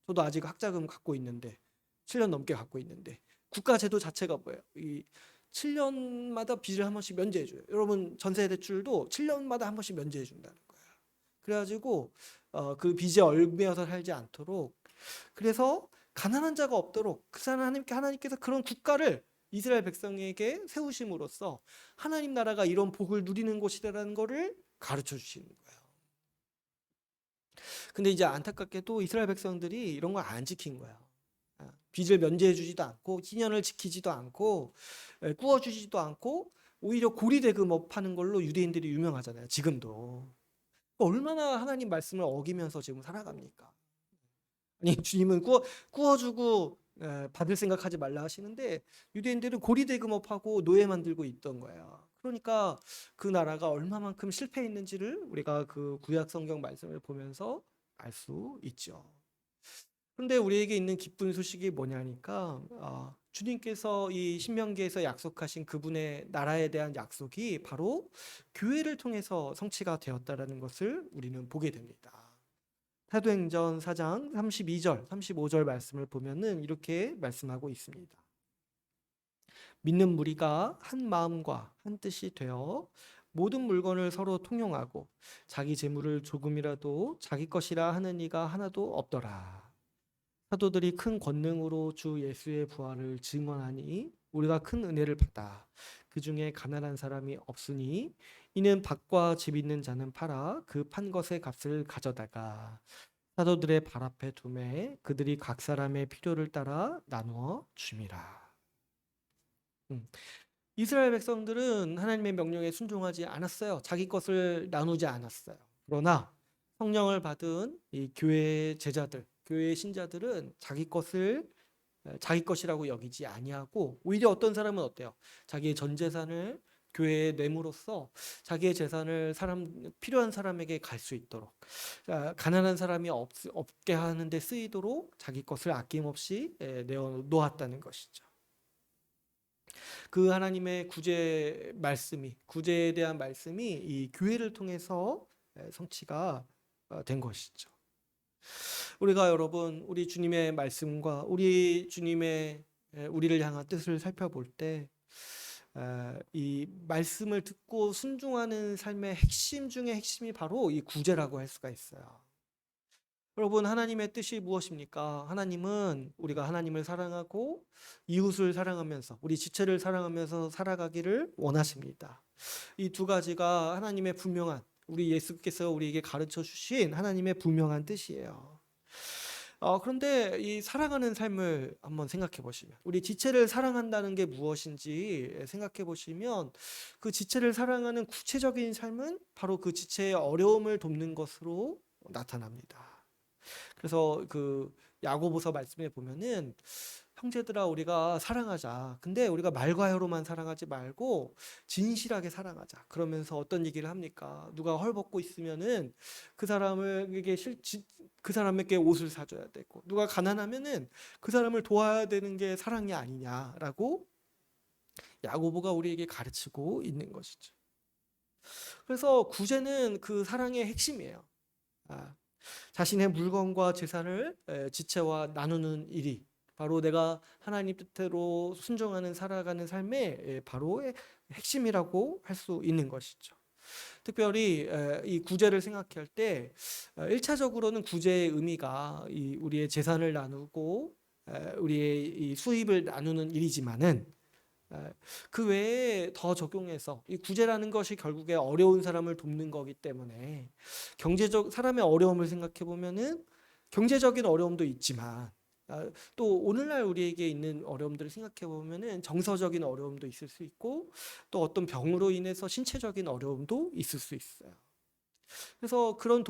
저도 아직 학자금 갖고 있는데 7년 넘게 갖고 있는데 국가 제도 자체가 뭐예요? 이 7년마다 빚을 한 번씩 면제해줘요. 여러분 전세 대출도 7년마다 한 번씩 면제해준다는 거예요. 그래가지고 그 빚에 얽매여서 살지 않도록 그래서 가난한 자가 없도록 하나님께서 그런 국가를 이스라엘 백성에게 세우심으로써 하나님 나라가 이런 복을 누리는 곳이라는 것을 가르쳐 주시는 거예요. 근데 이제 안타깝게도 이스라엘 백성들이 이런 걸 안 지킨 거예요. 빚을 면제해 주지도 않고 희년을 지키지도 않고 구워 주지도 않고 오히려 고리대금업 하는 걸로 유대인들이 유명하잖아요. 지금도. 얼마나 하나님 말씀을 어기면서 지금 살아갑니까? 아니 주님은 구워주고 받을 생각하지 말라 하시는데 유대인들은 고리대금업하고 노예 만들고 있던 거예요. 그러니까 그 나라가 얼마만큼 실패했는지를 우리가 그 구약 성경 말씀을 보면서 알 수 있죠. 그런데 우리에게 있는 기쁜 소식이 뭐냐니까 주님께서 이 신명기에서 약속하신 그분의 나라에 대한 약속이 바로 교회를 통해서 성취가 되었다라는 것을 우리는 보게 됩니다. 사도행전 4장 32절, 35절 말씀을 보면은 이렇게 말씀하고 있습니다. 믿는 무리가 한 마음과 한 뜻이 되어 모든 물건을 서로 통용하고 자기 재물을 조금이라도 자기 것이라 하는 이가 하나도 없더라. 사도들이 큰 권능으로 주 예수의 부활을 증언하니 우리가 큰 은혜를 받아 그 중에 가난한 사람이 없으니 이는 밭과 집 있는 자는 팔아 그 판 것의 값을 가져다가 사도들의 발 앞에 두매 그들이 각 사람의 필요를 따라 나누어 줌이라. 이스라엘 백성들은 하나님의 명령에 순종하지 않았어요. 자기 것을 나누지 않았어요. 그러나 성령을 받은 이 교회 제자들, 교회 신자들은 자기 것을 자기 것이라고 여기지 아니하고 오히려 어떤 사람은 어때요? 자기의 전 재산을 교회에 내므로써 자기의 재산을 필요한 사람에게 갈 수 있도록 가난한 사람이 없게 하는 데 쓰이도록 자기 것을 아낌없이 내어 놓았다는 것이죠. 그 하나님의 구제에 대한 말씀이 이 교회를 통해서 성취가 된 것이죠. 우리가 여러분 우리 주님의 말씀과 우리 주님의 우리를 향한 뜻을 살펴볼 때 이 말씀을 듣고 순종하는 삶의 핵심 중에 핵심이 바로 이 구제라고 할 수가 있어요. 여러분 하나님의 뜻이 무엇입니까? 하나님은 우리가 하나님을 사랑하고 이웃을 사랑하면서 우리 지체를 사랑하면서 살아가기를 원하십니다. 이 두 가지가 하나님의 분명한 우리 예수께서 우리에게 가르쳐 주신 하나님의 분명한 뜻이에요. 그런데 이 사랑하는 삶을 한번 생각해 보시면 우리 지체를 사랑한다는 게 무엇인지 생각해 보시면 그 지체를 사랑하는 구체적인 삶은 바로 그 지체의 어려움을 돕는 것으로 나타납니다. 그래서 그 야고보서 말씀에 보면은 형제들아 우리가 사랑하자. 근데 우리가 말과 혀로만 사랑하지 말고 진실하게 사랑하자. 그러면서 어떤 얘기를 합니까? 누가 헐벗고 있으면은 그 사람에게 옷을 사줘야 되고 누가 가난하면은 그 사람을 도와야 되는 게 사랑이 아니냐라고 야고보가 우리에게 가르치고 있는 것이죠. 그래서 구제는 그 사랑의 핵심이에요. 자신의 물건과 재산을 지체와 나누는 일이 바로 내가 하나님 뜻대로 순종하는 살아가는 삶의 바로 핵심이라고 할 수 있는 것이죠. 특별히 이 구제를 생각할 때 1차적으로는 구제의 의미가 우리의 재산을 나누고 우리의 이 수입을 나누는 일이지만은 그 외에 더 적용해서 이 구제라는 것이 결국에 어려운 사람을 돕는 거기 때문에 사람의 어려움을 생각해 보면은 경제적인 어려움도 있지만 또 오늘날 우리에게 있는 어려움들을 생각해 보면은 정서적인 어려움도 있을 수 있고 또 어떤 병으로 인해서 신체적인 어려움도 있을 수 있어요. 그래서 그런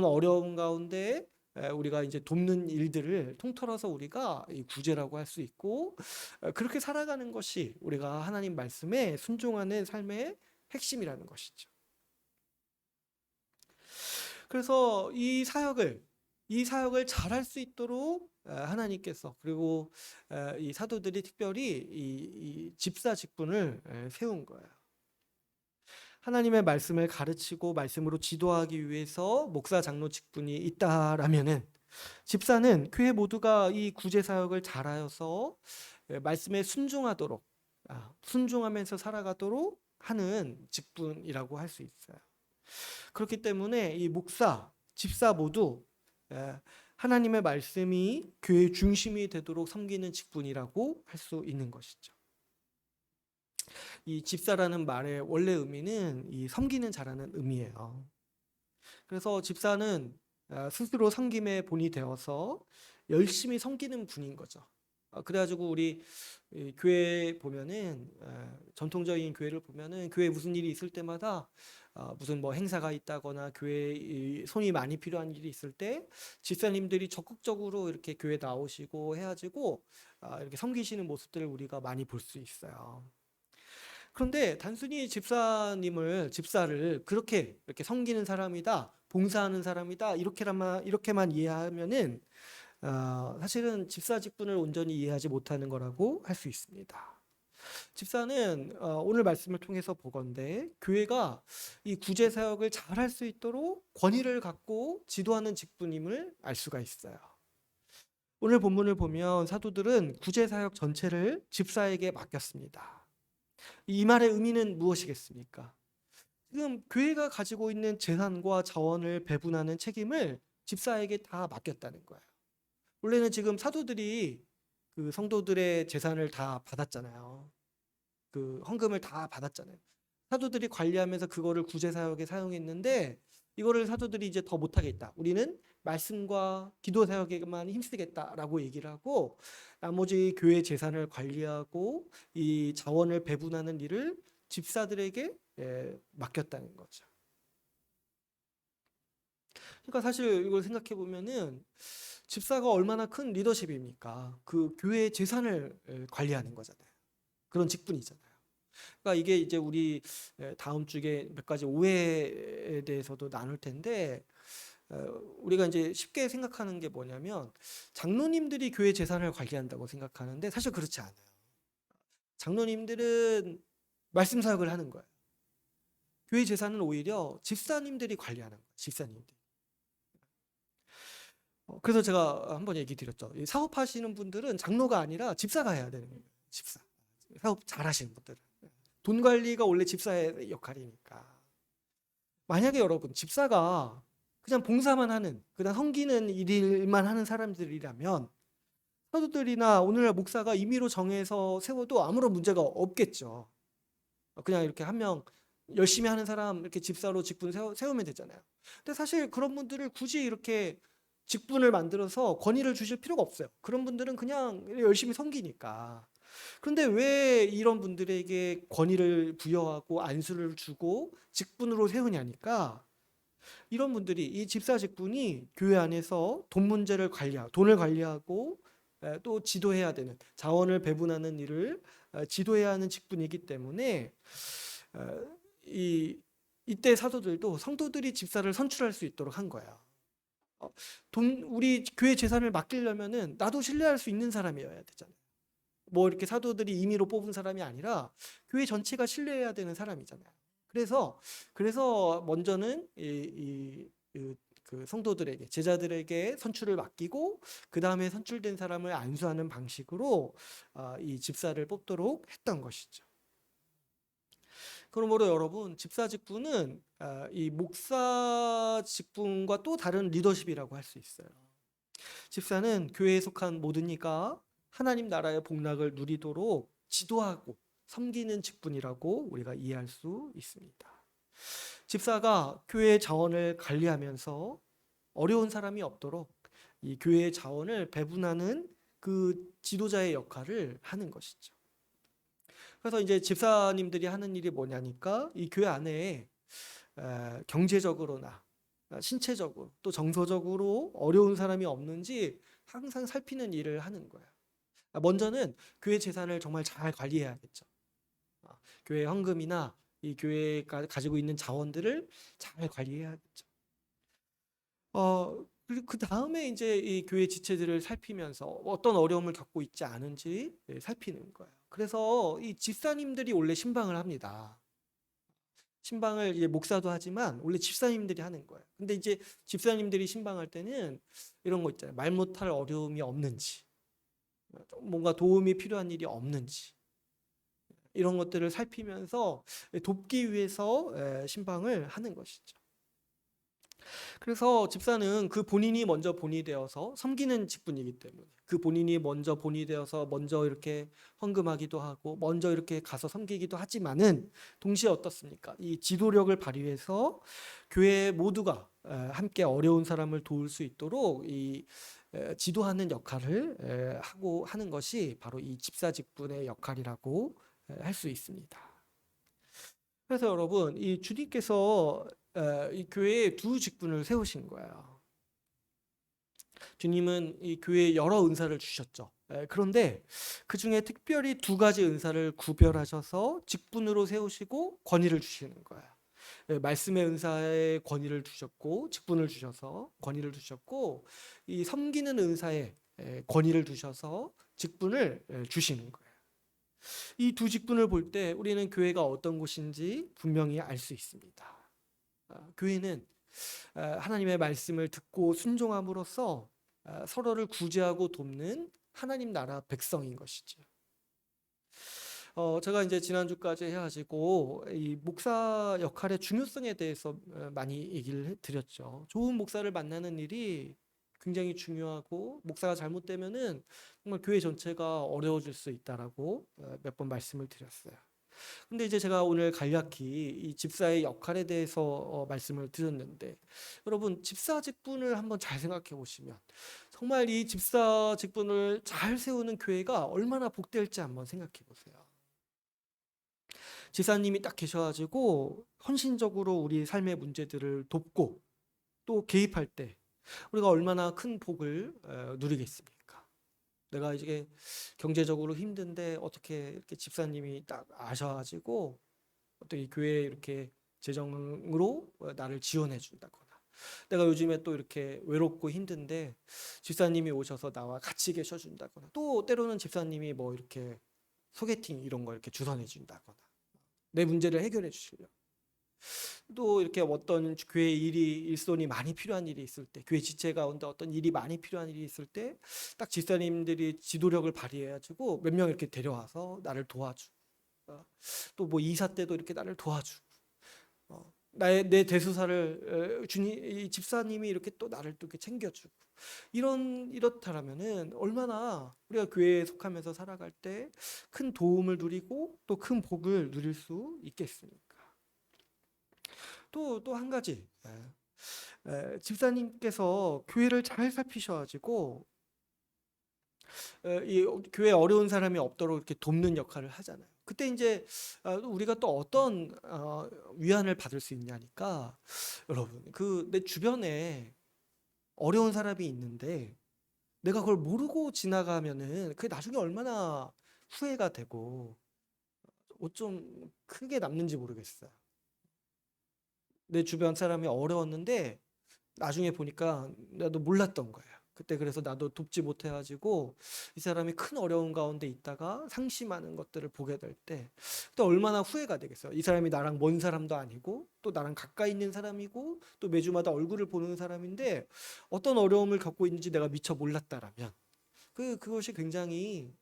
어려움 가운데 우리가 이제 돕는 일들을 통틀어서 우리가 구제라고 할 수 있고 그렇게 살아가는 것이 우리가 하나님 말씀에 순종하는 삶의 핵심이라는 것이죠. 그래서 이 사역을 잘할 수 있도록 하나님께서 그리고 이 사도들이 특별히 이 집사 직분을 세운 거예요. 하나님의 말씀을 가르치고 말씀으로 지도하기 위해서 목사 장로 직분이 있다라면은 집사는 교회 모두가 이 구제 사역을 잘하여서 말씀에 순종하면서 살아가도록 하는 직분이라고 할 수 있어요. 그렇기 때문에 이 목사, 집사 모두 하나님의 말씀이 교회의 중심이 되도록 섬기는 직분이라고 할 수 있는 것이죠. 이 집사라는 말의 원래 의미는 이 섬기는 자라는 의미예요. 그래서 집사는 스스로 섬김의 본이 되어서 열심히 섬기는 분인 거죠. 그래가지고 우리 교회 보면은 전통적인 교회를 보면은 교회 무슨 일이 있을 때마다 무슨 뭐 행사가 있다거나 교회에 손이 많이 필요한 일이 있을 때 집사님들이 적극적으로 이렇게 교회 나오시고 해가지고 이렇게 섬기시는 모습들을 우리가 많이 볼 수 있어요. 그런데 단순히 집사를 이렇게 섬기는 사람이다, 봉사하는 사람이다 이렇게만 이해하면은 사실은 집사 직분을 온전히 이해하지 못하는 거라고 할 수 있습니다. 집사는 오늘 말씀을 통해서 보건대 교회가 이 구제 사역을 잘할 수 있도록 권위를 갖고 지도하는 직분임을 알 수가 있어요. 오늘 본문을 보면 사도들은 구제 사역 전체를 집사에게 맡겼습니다. 이 말의 의미는 무엇이겠습니까? 지금 교회가 가지고 있는 재산과 자원을 배분하는 책임을 집사에게 다 맡겼다는 거예요. 원래는 지금 사도들이 그 성도들의 재산을 다 받았잖아요. 그 헌금을 다 받았잖아요. 사도들이 관리하면서 그거를 구제 사역에 사용했는데 이거를 사도들이 이제 더 못하겠다. 우리는 말씀과 기도 사역에만 힘쓰겠다라고 얘기를 하고 나머지 교회 재산을 관리하고 이 자원을 배분하는 일을 집사들에게 맡겼다는 거죠. 그러니까 사실 이걸 생각해 보면은 집사가 얼마나 큰 리더십입니까? 그 교회의 재산을 관리하는 거잖아요. 그런 직분이잖아요. 그러니까 이게 이제 우리 다음 주에 몇 가지 오해에 대해서도 나눌 텐데 우리가 이제 쉽게 생각하는 게 뭐냐면 장로님들이 교회 재산을 관리한다고 생각하는데 사실 그렇지 않아요. 장로님들은 말씀 사역을 하는 거예요. 교회 재산은 오히려 집사님들이 관리하는 거예요. 집사님들. 그래서 제가 한번 얘기 드렸죠. 사업하시는 분들은 장로가 아니라 집사가 해야 되는 거예요. 집사. 사업 잘 하시는 분들은. 돈 관리가 원래 집사의 역할이니까. 만약에 여러분 집사가 그냥 봉사만 하는 그냥 섬기는 일만 하는 사람들이라면 사도들이나 오늘날 목사가 임의로 정해서 세워도 아무런 문제가 없겠죠. 그냥 이렇게 한 명 열심히 하는 사람 이렇게 집사로 직분 세우면 되잖아요. 근데 사실 그런 분들을 굳이 이렇게 직분을 만들어서 권위를 주실 필요가 없어요. 그런 분들은 그냥 열심히 섬기니까. 그런데 왜 이런 분들에게 권위를 부여하고 안수를 주고 직분으로 세우냐니까 이런 분들이 이 집사 직분이 교회 안에서 돈 문제를 관리하고 돈을 관리하고 또 지도해야 되는 자원을 배분하는 일을 지도해야 하는 직분이기 때문에 이때 사도들도 성도들이 집사를 선출할 수 있도록 한 거예요. 우리 교회 재산을 맡기려면은 나도 신뢰할 수 있는 사람이어야 되잖아요. 뭐 이렇게 사도들이 임의로 뽑은 사람이 아니라 교회 전체가 신뢰해야 되는 사람이잖아요. 그래서 먼저는 그 성도들에게 제자들에게 선출을 맡기고 그 다음에 선출된 사람을 안수하는 방식으로 이 집사를 뽑도록 했던 것이죠. 그러므로 여러분 집사 직분은 이 목사 직분과 또 다른 리더십이라고 할 수 있어요. 집사는 교회에 속한 모든 이가 하나님 나라의 복락을 누리도록 지도하고 섬기는 직분이라고 우리가 이해할 수 있습니다. 집사가 교회의 자원을 관리하면서 어려운 사람이 없도록 이 교회의 자원을 배분하는 그 지도자의 역할을 하는 것이죠. 그래서 이제 집사님들이 하는 일이 뭐냐니까 이 교회 안에 경제적으로나 신체적으로 또 정서적으로 어려운 사람이 없는지 항상 살피는 일을 하는 거예요. 먼저는 교회 재산을 정말 잘 관리해야겠죠. 교회 헌금이나 이 교회가 가지고 있는 자원들을 잘 관리해야겠죠. 그리고 그 다음에 이제 이 교회 지체들을 살피면서 어떤 어려움을 겪고 있지 않은지 살피는 거예요. 그래서 이 집사님들이 원래 신방을 합니다. 신방을 이제 목사도 하지만 원래 집사님들이 하는 거예요. 근데 이제 집사님들이 신방할 때는 이런 거 있잖아요. 말 못할 어려움이 없는지, 뭔가 도움이 필요한 일이 없는지, 이런 것들을 살피면서 돕기 위해서 신방을 하는 것이죠. 그래서 집사는 그 본인이 먼저 본이 되어서 섬기는 직분이기 때문에 그 본인이 먼저 본이 되어서 먼저 이렇게 헌금하기도 하고 먼저 이렇게 가서 섬기기도 하지만은 동시에 어떻습니까? 이 지도력을 발휘해서 교회 모두가 함께 어려운 사람을 도울 수 있도록 이 지도하는 역할을 하고 하는 것이 바로 이 집사 직분의 역할이라고 할 수 있습니다. 그래서 여러분 이 주님께서 이 교회에 두 직분을 세우신 거예요. 주님은 이 교회에 여러 은사를 주셨죠. 그런데 그 중에 특별히 두 가지 은사를 구별하셔서 직분으로 세우시고 권위를 주시는 거예요. 말씀의 은사에 권위를 주셨고 직분을 주셔서 권위를 주셨고 이 섬기는 은사에 권위를 두셔서 직분을 주시는 거예요. 이 두 직분을 볼 때 우리는 교회가 어떤 곳인지 분명히 알 수 있습니다. 교회는 하나님의 말씀을 듣고 순종함으로써 서로를 구제하고 돕는 하나님 나라 백성인 것이죠. 제가 이제 지난주까지 해가지고 이 목사 역할의 중요성에 대해서 많이 얘기를 드렸죠. 좋은 목사를 만나는 일이 굉장히 중요하고, 목사가 잘못되면은 정말 교회 전체가 어려워질 수 있다라고 몇 번 말씀을 드렸어요. 근데 이제 제가 오늘 간략히 이 집사의 역할에 대해서 말씀을 드렸는데, 여러분 집사 직분을 한번 잘 생각해 보시면 정말 이 집사 직분을 잘 세우는 교회가 얼마나 복될지 한번 생각해 보세요. 지사님이 딱 계셔가지고 헌신적으로 우리 삶의 문제들을 돕고 또 개입할 때 우리가 얼마나 큰 복을 누리겠습니까? 내가 이제 경제적으로 힘든데 어떻게 이렇게 집사님이 딱 아셔가지고 어떻게 교회에 이렇게 재정으로 나를 지원해 준다거나, 내가 요즘에 또 이렇게 외롭고 힘든데 집사님이 오셔서 나와 같이 계셔 준다거나, 또 때로는 집사님이 뭐 이렇게 소개팅 이런 거 이렇게 주선해 준다거나, 내 문제를 해결해 주시려고. 또 이렇게 어떤 교회 일이 일손이 많이 필요한 일이 있을 때, 교회 지체 가운데 어떤 일이 많이 필요한 일이 있을 때 딱 집사님들이 지도력을 발휘해가지고 몇 명 이렇게 데려와서 나를 도와주고, 또 뭐 이사 때도 이렇게 나를 도와주고, 내 대수사를 이 집사님이 이렇게 또 나를 또 이렇게 챙겨주고, 이렇다라면은 얼마나 우리가 교회에 속하면서 살아갈 때 큰 도움을 누리고 또 큰 복을 누릴 수 있겠습니까? 또 한 가지, 집사님께서 교회를 잘 살피셔가지고 이 교회에 어려운 사람이 없도록 이렇게 돕는 역할을 하잖아요. 그때 이제 우리가 또 어떤 위안을 받을 수 있냐니까, 여러분 그 내 주변에 어려운 사람이 있는데 내가 그걸 모르고 지나가면은 그게 나중에 얼마나 후회가 되고 좀 크게 남는지 모르겠어요. 내 주변 사람이 어려웠는데 나중에 보니까 나도 몰랐던 거예요. 그때 그래서 나도 돕지 못해가지고 이 사람이 큰 어려운 가운데 있다가 상심하는 것들을 보게 될 때 또 얼마나 후회가 되겠어요. 이 사람이 나랑 먼 사람도 아니고 또 나랑 가까이 있는 사람이고 또 매주마다 얼굴을 보는 사람인데 어떤 어려움을 겪고 있는지 내가 미처 몰랐다라면 그것이 굉장히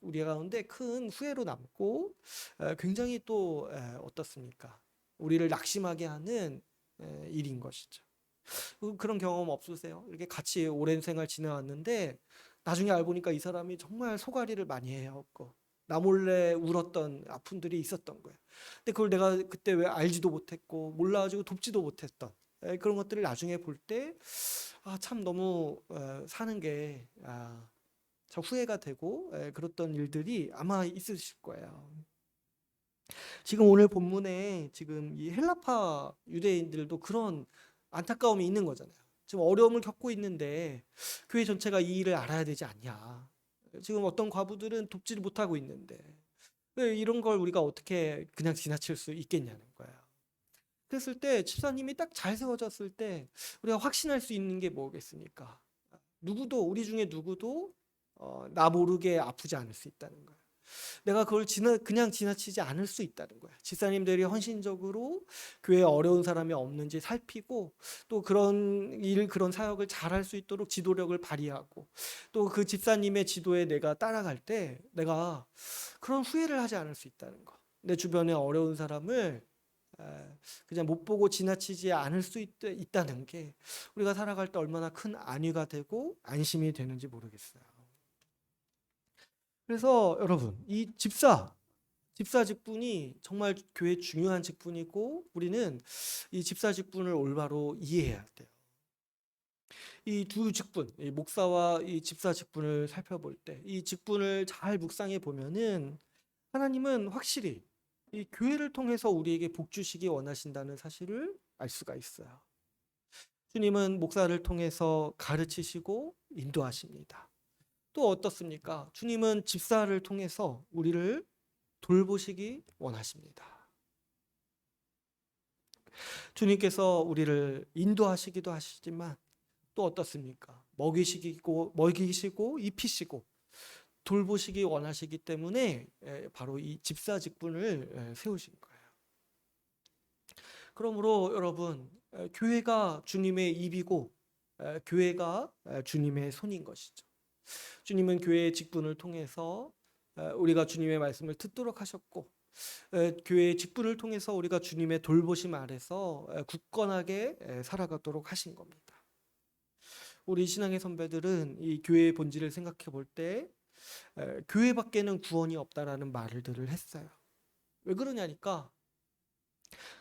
우리 가운데 큰 후회로 남고 굉장히 또 어떻습니까? 우리를 낙심하게 하는 일인 것이죠. 그런 경험 없으세요? 이렇게 같이 오랜 생활 지내왔는데 나중에 알고 보니까 이 사람이 정말 소가리를 많이 해왔고 나 몰래 울었던 아픔들이 있었던 거예요. 근데 그걸 내가 그때 왜 알지도 못했고 몰라가지고 돕지도 못했던 그런 것들을 나중에 볼 때 참 너무 사는 게 참 후회가 되고 그랬던 일들이 아마 있으실 거예요. 지금 오늘 본문에 지금 이 헬라파 유대인들도 그런 안타까움이 있는 거잖아요. 지금 어려움을 겪고 있는데 교회 전체가 이 일을 알아야 되지 않냐. 지금 어떤 과부들은 돕지를 못하고 있는데 왜 이런 걸 우리가 어떻게 그냥 지나칠 수 있겠냐는 거예요. 그랬을 때 집사님이 딱 잘 세워졌을 때 우리가 확신할 수 있는 게 뭐겠습니까? 누구도, 우리 중에 누구도 나 모르게 아프지 않을 수 있다는 거예요. 내가 그걸 그냥 지나치지 않을 수 있다는 거야. 집사님들이 헌신적으로 교회에 어려운 사람이 없는지 살피고 또 그런 사역을 잘할 수 있도록 지도력을 발휘하고 또 그 집사님의 지도에 내가 따라갈 때 내가 그런 후회를 하지 않을 수 있다는 거. 내 주변에 어려운 사람을 그냥 못 보고 지나치지 않을 수 있다는 게 우리가 살아갈 때 얼마나 큰 안위가 되고 안심이 되는지 모르겠어요. 그래서 여러분, 이 집사 직분이 정말 교회 중요한 직분이고 우리는 이 집사 직분을 올바로 이해해야 돼요. 이 두 직분, 이 목사와 이 집사 직분을 살펴볼 때 이 직분을 잘 묵상해 보면은 하나님은 확실히 이 교회를 통해서 우리에게 복 주시기 원하신다는 사실을 알 수가 있어요. 주님은 목사를 통해서 가르치시고 인도하십니다. 또 어떻습니까? 주님은 집사를 통해서 우리를 돌보시기 원하십니다. 주님께서 우리를 인도하시기도 하시지만 또 어떻습니까? 먹이시고 입히시고 돌보시기 원하시기 때문에 바로 이 집사 직분을 세우신 거예요. 그러므로 여러분, 교회가 주님의 입이고 교회가 주님의 손인 것이죠. 주님은 교회의 직분을 통해서 우리가 주님의 말씀을 듣도록 하셨고, 교회의 직분을 통해서 우리가 주님의 돌보심 아래서 굳건하게 살아가도록 하신 겁니다. 우리 신앙의 선배들은 이 교회의 본질을 생각해 볼 때 교회밖에는 구원이 없다라는 말들을 했어요. 왜 그러냐니까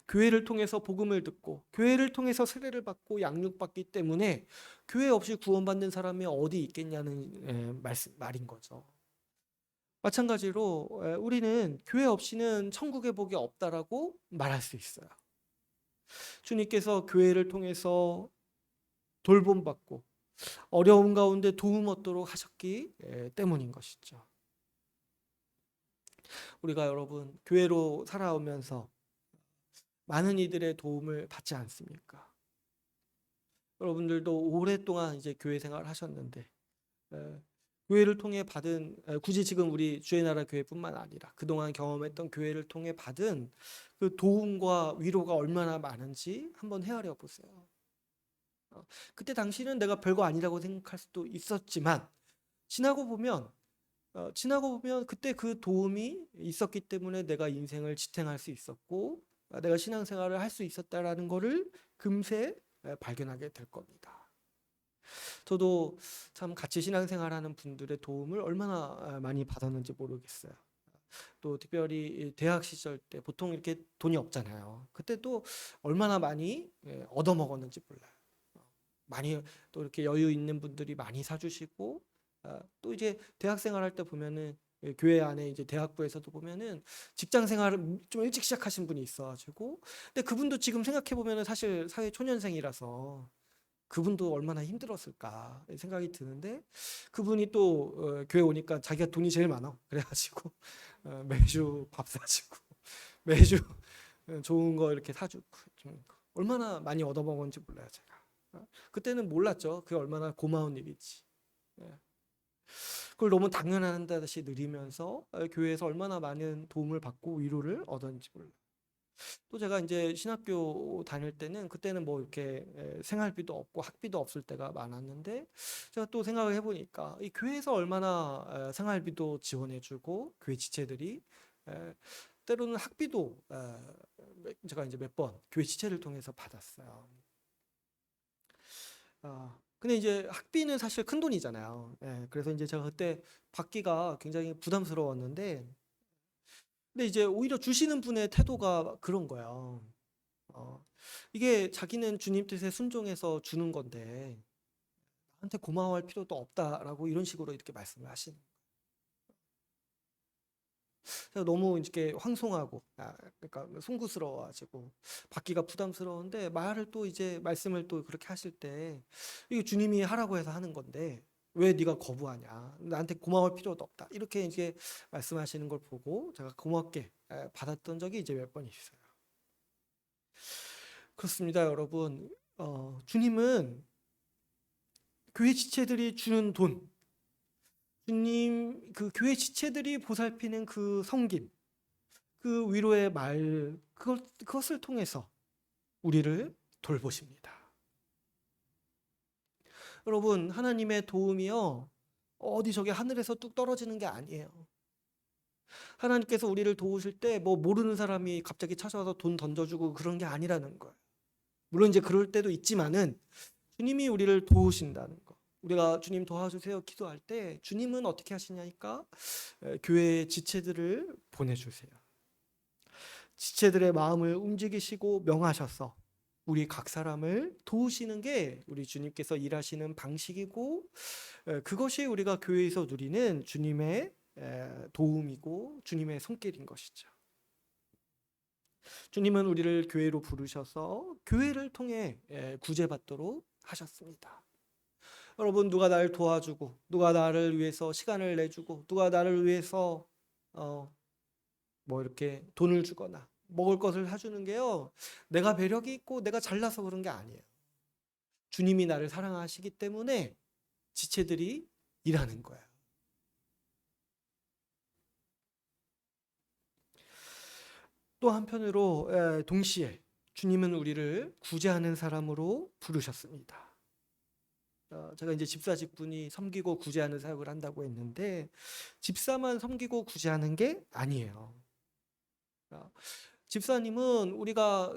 교회를 통해서 복음을 듣고 교회를 통해서 세례를 받고 양육받기 때문에 교회 없이 구원받는 사람이 어디 있겠냐는 말인 거죠. 마찬가지로 우리는 교회 없이는 천국의 복이 없다라고 말할 수 있어요. 주님께서 교회를 통해서 돌봄받고 어려움 가운데 도움 얻도록 하셨기 때문인 것이죠. 우리가 여러분 교회로 살아오면서 많은 이들의 도움을 받지 않습니까? 여러분들도 오랫동안 이제 교회 생활을 하셨는데 교회를 통해 받은, 굳이 지금 우리 주의 나라 교회뿐만 아니라 그동안 경험했던 교회를 통해 받은 그 도움과 위로가 얼마나 많은지 한번 헤아려 보세요. 그때 당시는 내가 별거 아니라고 생각할 수도 있었지만 지나고 보면 그때 그 도움이 있었기 때문에 내가 인생을 지탱할 수 있었고 내가 신앙생활을 할 수 있었다라는 것을 금세 발견하게 될 겁니다. 저도 참 같이 신앙생활하는 분들의 도움을 얼마나 많이 받았는지 모르겠어요. 또 특별히 대학 시절 때 보통 이렇게 돈이 없잖아요. 그때 또 얼마나 많이 얻어먹었는지 몰라요. 많이 또 이렇게 여유 있는 분들이 많이 사주시고 또 이제 대학생활 할 때 보면은 교회 안에 이제 대학부에서도 보면은 직장 생활을 좀 일찍 시작하신 분이 있어가지고 근데 그분도 지금 생각해 보면은 사실 사회 초년생이라서 그분도 얼마나 힘들었을까 생각이 드는데 그분이 또 교회 오니까 자기가 돈이 제일 많아 그래가지고 매주 밥 사주고 매주 좋은 거 이렇게 사주고 좀 얼마나 많이 얻어먹었는지 몰라요 제가. 그때는 몰랐죠 그게 얼마나 고마운 일인지. 그걸 너무 당연하다시 느리면서 교회에서 얼마나 많은 도움을 받고 위로를 얻었는지 몰라요. 또 제가 이제 신학교 다닐 때는 그때는 뭐 이렇게 생활비도 없고 학비도 없을 때가 많았는데 제가 또 생각을 해보니까 이 교회에서 얼마나 생활비도 지원해주고 교회 지체들이 때로는 학비도 제가 이제 몇 번 교회 지체를 통해서 받았어요. 근데 이제 학비는 사실 큰 돈이잖아요. 그래서 이제 제가 그때 받기가 굉장히 부담스러웠는데 근데 이제 오히려 주시는 분의 태도가 그런 거예요. 이게 자기는 주님 뜻에 순종해서 주는 건데 나한테 고마워할 필요도 없다라고 이런 식으로 이렇게 말씀을 하시는 거예요. 너무 이렇게 황송하고 그러니까 송구스러워가지고 받기가 부담스러운데 말을 또 이제 말씀을 또 그렇게 하실 때 이게 주님이 하라고 해서 하는 건데 왜 네가 거부하냐 나한테 고마워할 필요도 없다 이렇게 이제 말씀하시는 걸 보고 제가 고맙게 받았던 적이 이제 몇 번 있어요. 그렇습니다, 여러분. 주님은 교회 지체들이 주는 돈, 주님 그 교회 지체들이 보살피는 그 섬김, 그 위로의 말, 그것을 통해서 우리를 돌보십니다. 여러분, 하나님의 도움이요 어디 저기 하늘에서 뚝 떨어지는 게 아니에요. 하나님께서 우리를 도우실 때 뭐 모르는 사람이 갑자기 찾아와서 돈 던져주고 그런 게 아니라는 거예요. 물론 이제 그럴 때도 있지만은 주님이 우리를 도우신다는 거. 우리가 주님 도와주세요 기도할 때 주님은 어떻게 하시냐니까 교회의 지체들을 보내주세요. 지체들의 마음을 움직이시고 명하셔서 우리 각 사람을 도우시는 게 우리 주님께서 일하시는 방식이고 그것이 우리가 교회에서 누리는 주님의 도움이고 주님의 손길인 것이죠. 주님은 우리를 교회로 부르셔서 교회를 통해 구제받도록 하셨습니다. 여러분 누가 나를 도와주고 누가 나를 위해서 시간을 내주고 누가 나를 위해서 뭐 이렇게 돈을 주거나 먹을 것을 사주는 게요 내가 매력이 있고 내가 잘나서 그런 게 아니에요. 주님이 나를 사랑하시기 때문에 지체들이 일하는 거예요. 또 한편으로 동시에 주님은 우리를 구제하는 사람으로 부르셨습니다. 제가 이제 집사 직분이 섬기고 구제하는 사역을 한다고 했는데 집사만 섬기고 구제하는 게 아니에요. 어, 집사님은 우리가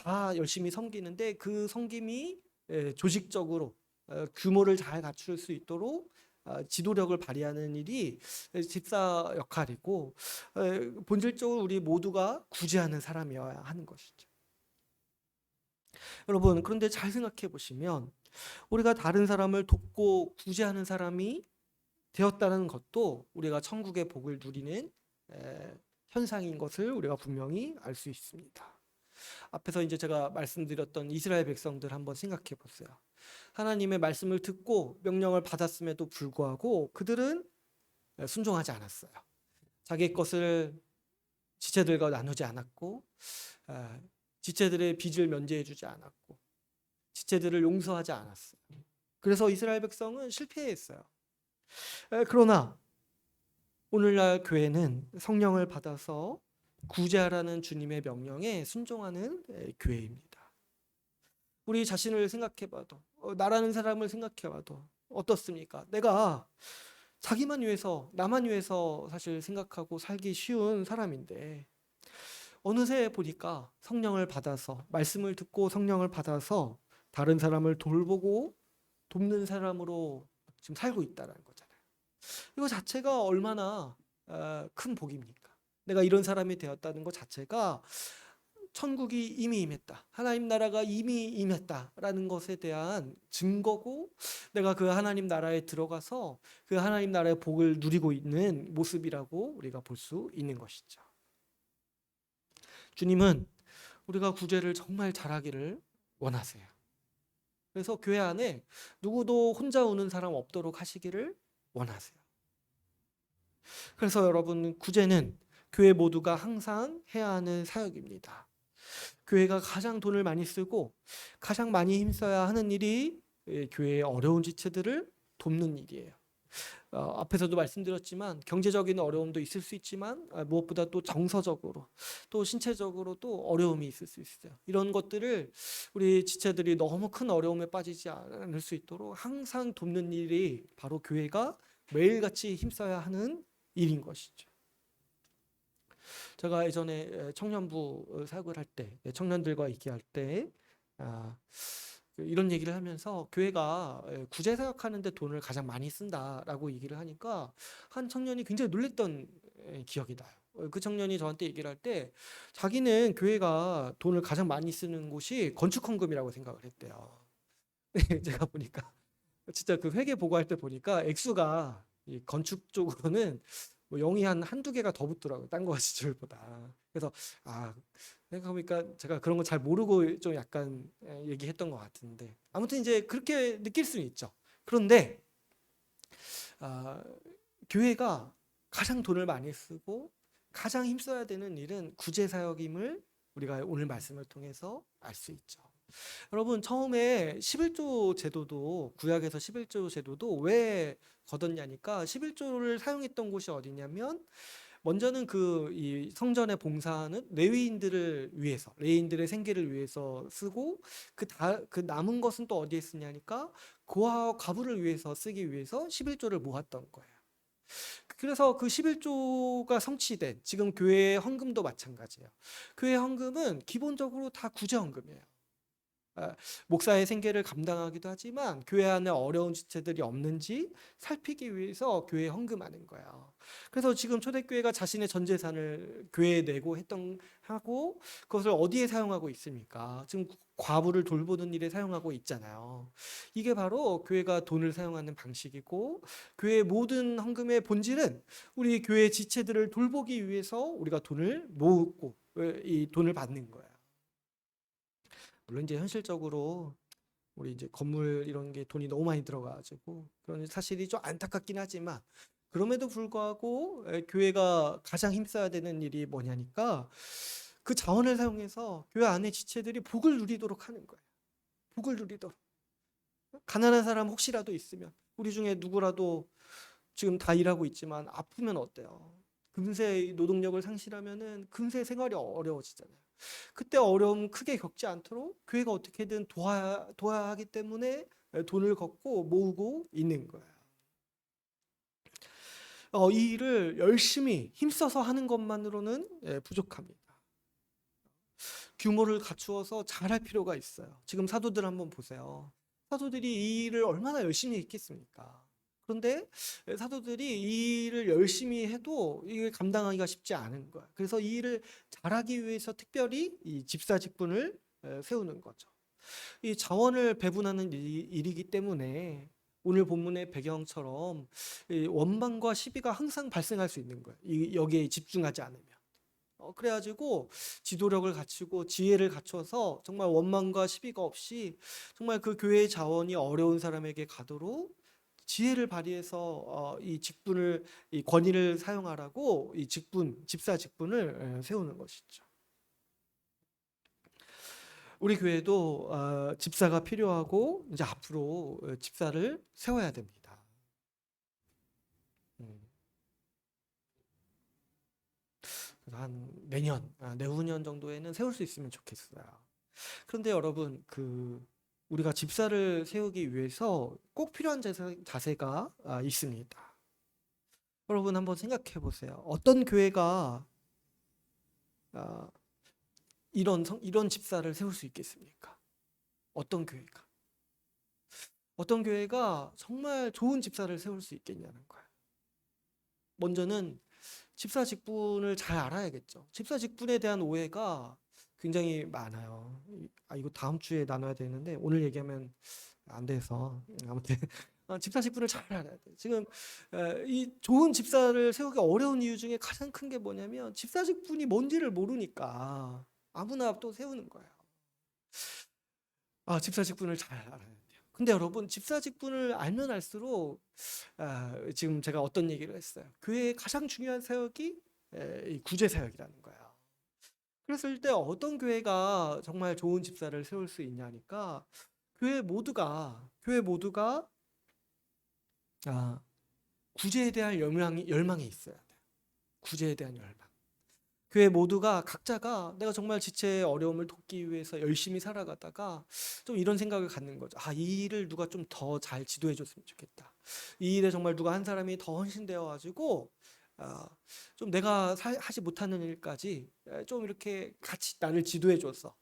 다 열심히 섬기는데 그 섬김이 조직적으로 규모를 잘 갖출 수 있도록 지도력을 발휘하는 일이 집사 역할이고, 본질적으로 우리 모두가 구제하는 사람이어야 하는 것이죠. 여러분, 그런데 잘 생각해 보시면 우리가 다른 사람을 돕고 구제하는 사람이 되었다는 것도 우리가 천국의 복을 누리는 현상인 것을 우리가 분명히 알 수 있습니다. 앞에서 이제 제가 말씀드렸던 이스라엘 백성들 한번 생각해 보세요. 하나님의 말씀을 듣고 명령을 받았음에도 불구하고 그들은 순종하지 않았어요. 자기 것을 지체들과 나누지 않았고, 지체들의 빚을 면제해 주지 않았고, 지체들을 용서하지 않았어요. 그래서 이스라엘 백성은 실패했어요. 그러나 오늘날 교회는 성령을 받아서 구제하라는 주님의 명령에 순종하는 교회입니다. 우리 자신을 생각해봐도, 나라는 사람을 생각해봐도 어떻습니까? 내가 자기만 위해서, 나만 위해서 사실 생각하고 살기 쉬운 사람인데 어느새 보니까 성령을 받아서, 말씀을 듣고 성령을 받아서 다른 사람을 돌보고 돕는 사람으로 지금 살고 있다는 거잖아요. 이거 자체가 얼마나 큰 복입니까? 내가 이런 사람이 되었다는 것 자체가 천국이 이미 임했다, 하나님 나라가 이미 임했다라는 것에 대한 증거고, 내가 그 하나님 나라에 들어가서 그 하나님 나라의 복을 누리고 있는 모습이라고 우리가 볼 수 있는 것이죠. 주님은 우리가 구제를 정말 잘하기를 원하세요. 그래서 교회 안에 누구도 혼자 오는 사람 없도록 하시기를 원하세요. 그래서 여러분, 구제는 교회 모두가 항상 해야 하는 사역입니다. 교회가 가장 돈을 많이 쓰고 가장 많이 힘써야 하는 일이 교회의 어려운 지체들을 돕는 일이에요. 앞에서도 말씀드렸지만 경제적인 어려움도 있을 수 있지만 무엇보다 또 정서적으로 또 신체적으로 또 어려움이 있을 수 있어요. 이런 것들을 우리 지체들이 너무 큰 어려움에 빠지지 않을 수 있도록 항상 돕는 일이 바로 교회가 매일같이 힘써야 하는 일인 것이죠. 제가 예전에 청년부 사역을 할 때, 청년들과 얘기할 때 이런 얘기를 하면서 교회가 구제 사역하는데 돈을 가장 많이 쓴다라고 얘기를 하니까 한 청년이 굉장히 놀랬던 기억이 나요. 그 청년이 저한테 얘기를 할 때 자기는 교회가 돈을 가장 많이 쓰는 곳이 건축헌금이라고 생각을 했대요. 제가 보니까 진짜 그 회계 보고할 때 보니까 액수가 이 건축 쪽으로는 뭐 0이 한두 개가 더 붙더라고요. 딴 거 지출보다. 그래서 생각해보니까 제가 그런 거 잘 모르고 좀 약간 얘기했던 것 같은데, 아무튼 이제 그렇게 느낄 수는 있죠. 그런데 교회가 가장 돈을 많이 쓰고 가장 힘써야 되는 일은 구제 사역임을 우리가 오늘 말씀을 통해서 알 수 있죠. 여러분, 처음에 11조 제도도, 구약에서 11조 제도도 왜 거뒀냐니까 11조를 사용했던 곳이 어디냐면, 먼저는 이 성전의 봉사하는 레위인들을 위해서, 레위인들의 생계를 위해서 쓰고, 그 남은 것은 또 어디에 쓰냐니까 고아와 과부를 위해서 쓰기 위해서 11조를 모았던 거예요. 그래서 그 11조가 성취된 지금 교회의 헌금도 마찬가지예요. 교회 헌금은 기본적으로 다 구제 헌금이에요. 목사의 생계를 감당하기도 하지만 교회 안에 어려운 지체들이 없는지 살피기 위해서 교회에 헌금하는 거예요. 그래서 지금 초대교회가 자신의 전 재산을 교회에 내고 하고 그것을 어디에 사용하고 있습니까? 지금 과부를 돌보는 일에 사용하고 있잖아요. 이게 바로 교회가 돈을 사용하는 방식이고, 교회의 모든 헌금의 본질은 우리 교회 지체들을 돌보기 위해서 우리가 돈을 모으고 이 돈을 받는 거예요. 물론 이제 현실적으로 우리 이제 건물 이런 게 돈이 너무 많이 들어가가지고 그런 사실이 좀 안타깝긴 하지만, 그럼에도 불구하고 교회가 가장 힘써야 되는 일이 뭐냐니까 그 자원을 사용해서 교회 안에 지체들이 복을 누리도록 하는 거예요. 복을 누리도록. 가난한 사람 혹시라도 있으면, 우리 중에 누구라도 지금 다 일하고 있지만 아프면 어때요? 금세 노동력을 상실하면은 금세 생활이 어려워지잖아요. 그때 어려움 크게 겪지 않도록 교회가 어떻게든 도와야 하기 때문에 돈을 걷고 모으고 있는 거예요. 이 일을 열심히 힘써서 하는 것만으로는 부족합니다. 규모를 갖추어서 잘할 필요가 있어요. 지금 사도들 한번 보세요. 사도들이 이 일을 얼마나 열심히 했겠습니까? 그런데 사도들이 이 일을 열심히 해도 이게 감당하기가 쉽지 않은 거야. 그래서 이 일을 잘하기 위해서 특별히 이 집사 직분을 세우는 거죠. 이 자원을 배분하는 일이기 때문에 오늘 본문의 배경처럼 이 원망과 시비가 항상 발생할 수 있는 거예요. 여기에 집중하지 않으면. 그래가지고 지도력을 갖추고 지혜를 갖춰서 정말 원망과 시비가 없이 정말 그 교회의 자원이 어려운 사람에게 가도록 지혜를 발휘해서 이 직분을, 이 권위를 사용하라고 이 집사 직분을 세우는 것이죠. 우리 교회도 집사가 필요하고 이제 앞으로 집사를 세워야 됩니다. 그래서 한 내년, 내후년 정도에는 세울 수 있으면 좋겠어요. 그런데 여러분, 우리가 집사를 세우기 위해서 꼭 필요한 자세가 있습니다. 여러분 한번 생각해 보세요. 어떤 교회가 아, 이런 집사를 세울 수 있겠습니까? 어떤 교회가? 어떤 교회가 정말 좋은 집사를 세울 수 있겠냐는 거예요. 먼저는 집사 직분을 잘 알아야겠죠. 집사 직분에 대한 오해가 굉장히 많아요. 이거 다음 주에 나눠야 되는데 오늘 얘기하면 안 돼서 아무튼 집사 직분을 잘 알아야 돼요. 지금 이 좋은 집사를 세우기 어려운 이유 중에 가장 큰 게 뭐냐면 집사 직분이 뭔지를 모르니까 아무나 또 세우는 거예요. 집사 직분을 잘 알아야 돼요. 근데 여러분 집사 직분을 알면 알수록 지금 제가 어떤 얘기를 했어요. 교회의 가장 중요한 사역이 이 구제 사역이라는 거예요. 그랬을 때 어떤 교회가 정말 좋은 집사를 세울 수 있냐니까 교회 모두가 구제에 대한 열망이 있어야 돼요. 구제에 대한 열망. 교회 모두가 각자가 내가 정말 지체의 어려움을 돕기 위해서 열심히 살아가다가 좀 이런 생각을 갖는 거죠. 이 일을 누가 좀 더 잘 지도해 줬으면 좋겠다. 이 일에 정말 누가 한 사람이 더 헌신되어 가지고 좀 내가 하지 못하는 일까지 좀 이렇게 같이 나를 지도해 줘서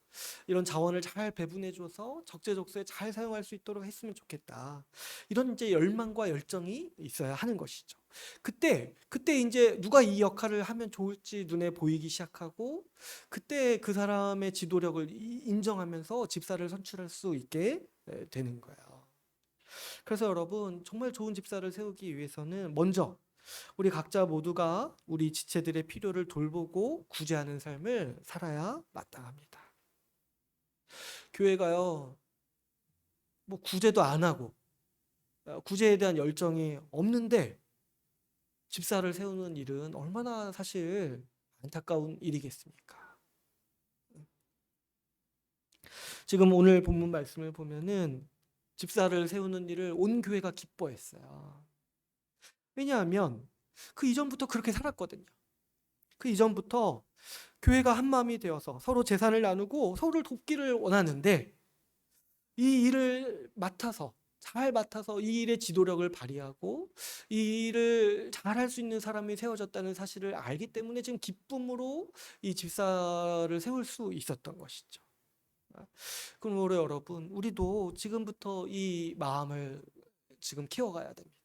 이런 자원을 잘 배분해 줘서 적재적소에 잘 사용할 수 있도록 했으면 좋겠다. 이런 이제 열망과 열정이 있어야 하는 것이죠. 그때 이제 누가 이 역할을 하면 좋을지 눈에 보이기 시작하고 그때 그 사람의 지도력을 인정하면서 집사를 선출할 수 있게 되는 거예요. 그래서 여러분 정말 좋은 집사를 세우기 위해서는 먼저 우리 각자 모두가 우리 지체들의 필요를 돌보고 구제하는 삶을 살아야 마땅합니다. 교회가요, 뭐 구제도 안 하고 구제에 대한 열정이 없는데 집사를 세우는 일은 얼마나 사실 안타까운 일이겠습니까? 지금 오늘 본문 말씀을 보면은 집사를 세우는 일을 온 교회가 기뻐했어요. 왜냐하면 그 이전부터 그렇게 살았거든요. 그 이전부터 교회가 한 마음이 되어서 서로 재산을 나누고 서로를 돕기를 원하는데 이 일을 잘 맡아서 이 일의 지도력을 발휘하고 이 일을 잘 할 수 있는 사람이 세워졌다는 사실을 알기 때문에 지금 기쁨으로 이 집사를 세울 수 있었던 것이죠. 그러므로 여러분, 우리도 지금부터 이 마음을 지금 키워가야 됩니다.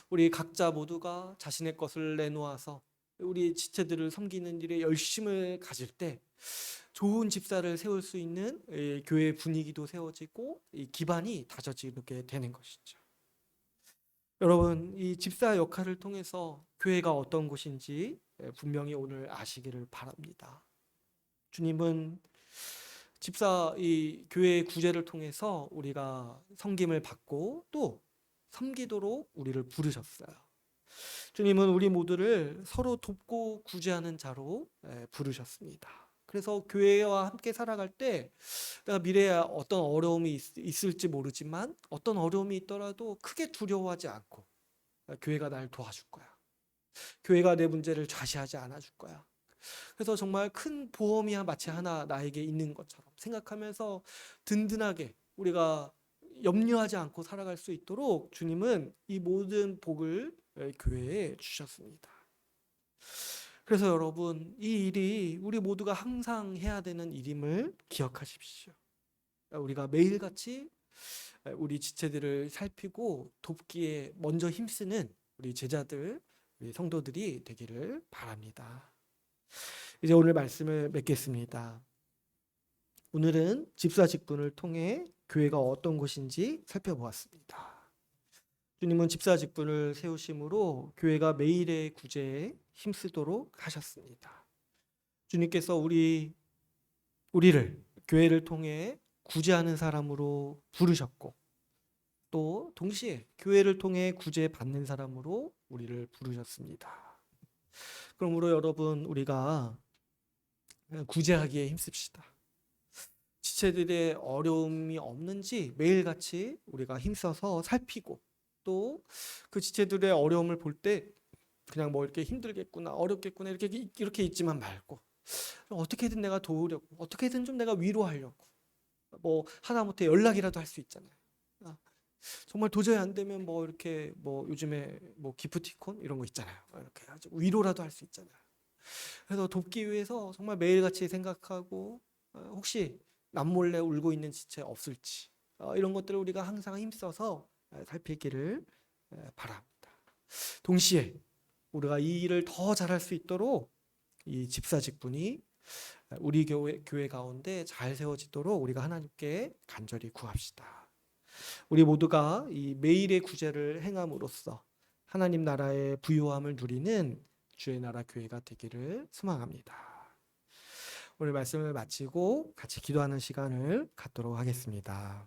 우리 각자 모두가 자신의 것을 내놓아서 우리 지체들을 섬기는 일에 열심을 가질 때 좋은 집사를 세울 수 있는 교회 분위기도 세워지고 기반이 다져지게 되는 것이죠. 여러분, 이 집사 역할을 통해서 교회가 어떤 곳인지 분명히 오늘 아시기를 바랍니다. 주님은 이 교회의 구제를 통해서 우리가 섬김을 받고 또 섬기도록 우리를 부르셨어요. 주님은 우리 모두를 서로 돕고 구제하는 자로 부르셨습니다. 그래서 교회와 함께 살아갈 때 내가 미래에 어떤 어려움이 있을지 모르지만 어떤 어려움이 있더라도 크게 두려워하지 않고 교회가 날 도와줄 거야. 교회가 내 문제를 좌시하지 않아 줄 거야. 그래서 정말 큰 보험이 마치 하나 나에게 있는 것처럼 생각하면서 든든하게 우리가 염려하지 않고 살아갈 수 있도록 주님은 이 모든 복을 교회에 주셨습니다. 그래서 여러분, 이 일이 우리 모두가 항상 해야 되는 일임을 기억하십시오. 우리가 매일같이 우리 지체들을 살피고 돕기에 먼저 힘쓰는 우리 제자들, 우리 성도들이 되기를 바랍니다. 이제 오늘 말씀을 맺겠습니다. 오늘은 집사직분을 통해 교회가 어떤 곳인지 살펴보았습니다. 주님은 집사직분을 세우심으로 교회가 매일의 구제에 힘쓰도록 하셨습니다. 주님께서 우리를 교회를 통해 구제하는 사람으로 부르셨고 또 동시에 교회를 통해 구제받는 사람으로 우리를 부르셨습니다. 그러므로 여러분, 우리가 구제하기에 힘씁시다. 지체들의 어려움이 없는지 매일같이 우리가 힘써서 살피고 또 그 지체들의 어려움을 볼 때 그냥 뭐 이렇게 힘들겠구나, 어렵겠구나 이렇게 있지만 말고 어떻게든 내가 도우려고, 어떻게든 좀 내가 위로하려고, 뭐 하다못해 연락이라도 할 수 있잖아요. 정말 도저히 안 되면 뭐 이렇게 뭐 요즘에 뭐 기프티콘 이런 거 있잖아요. 이렇게 가지고 위로라도 할 수 있잖아요. 그래서 돕기 위해서 정말 매일같이 생각하고 혹시 남몰래 울고 있는 지체 없을지 이런 것들을 우리가 항상 힘써서 살피기를 바랍니다. 동시에 우리가 이 일을 더 잘할 수 있도록 이 집사직분이 우리 교회 가운데 잘 세워지도록 우리가 하나님께 간절히 구합시다. 우리 모두가 이 매일의 구제를 행함으로써 하나님 나라의 부요함을 누리는 주의 나라 교회가 되기를 소망합니다. 오늘 말씀을 마치고 같이 기도하는 시간을 갖도록 하겠습니다.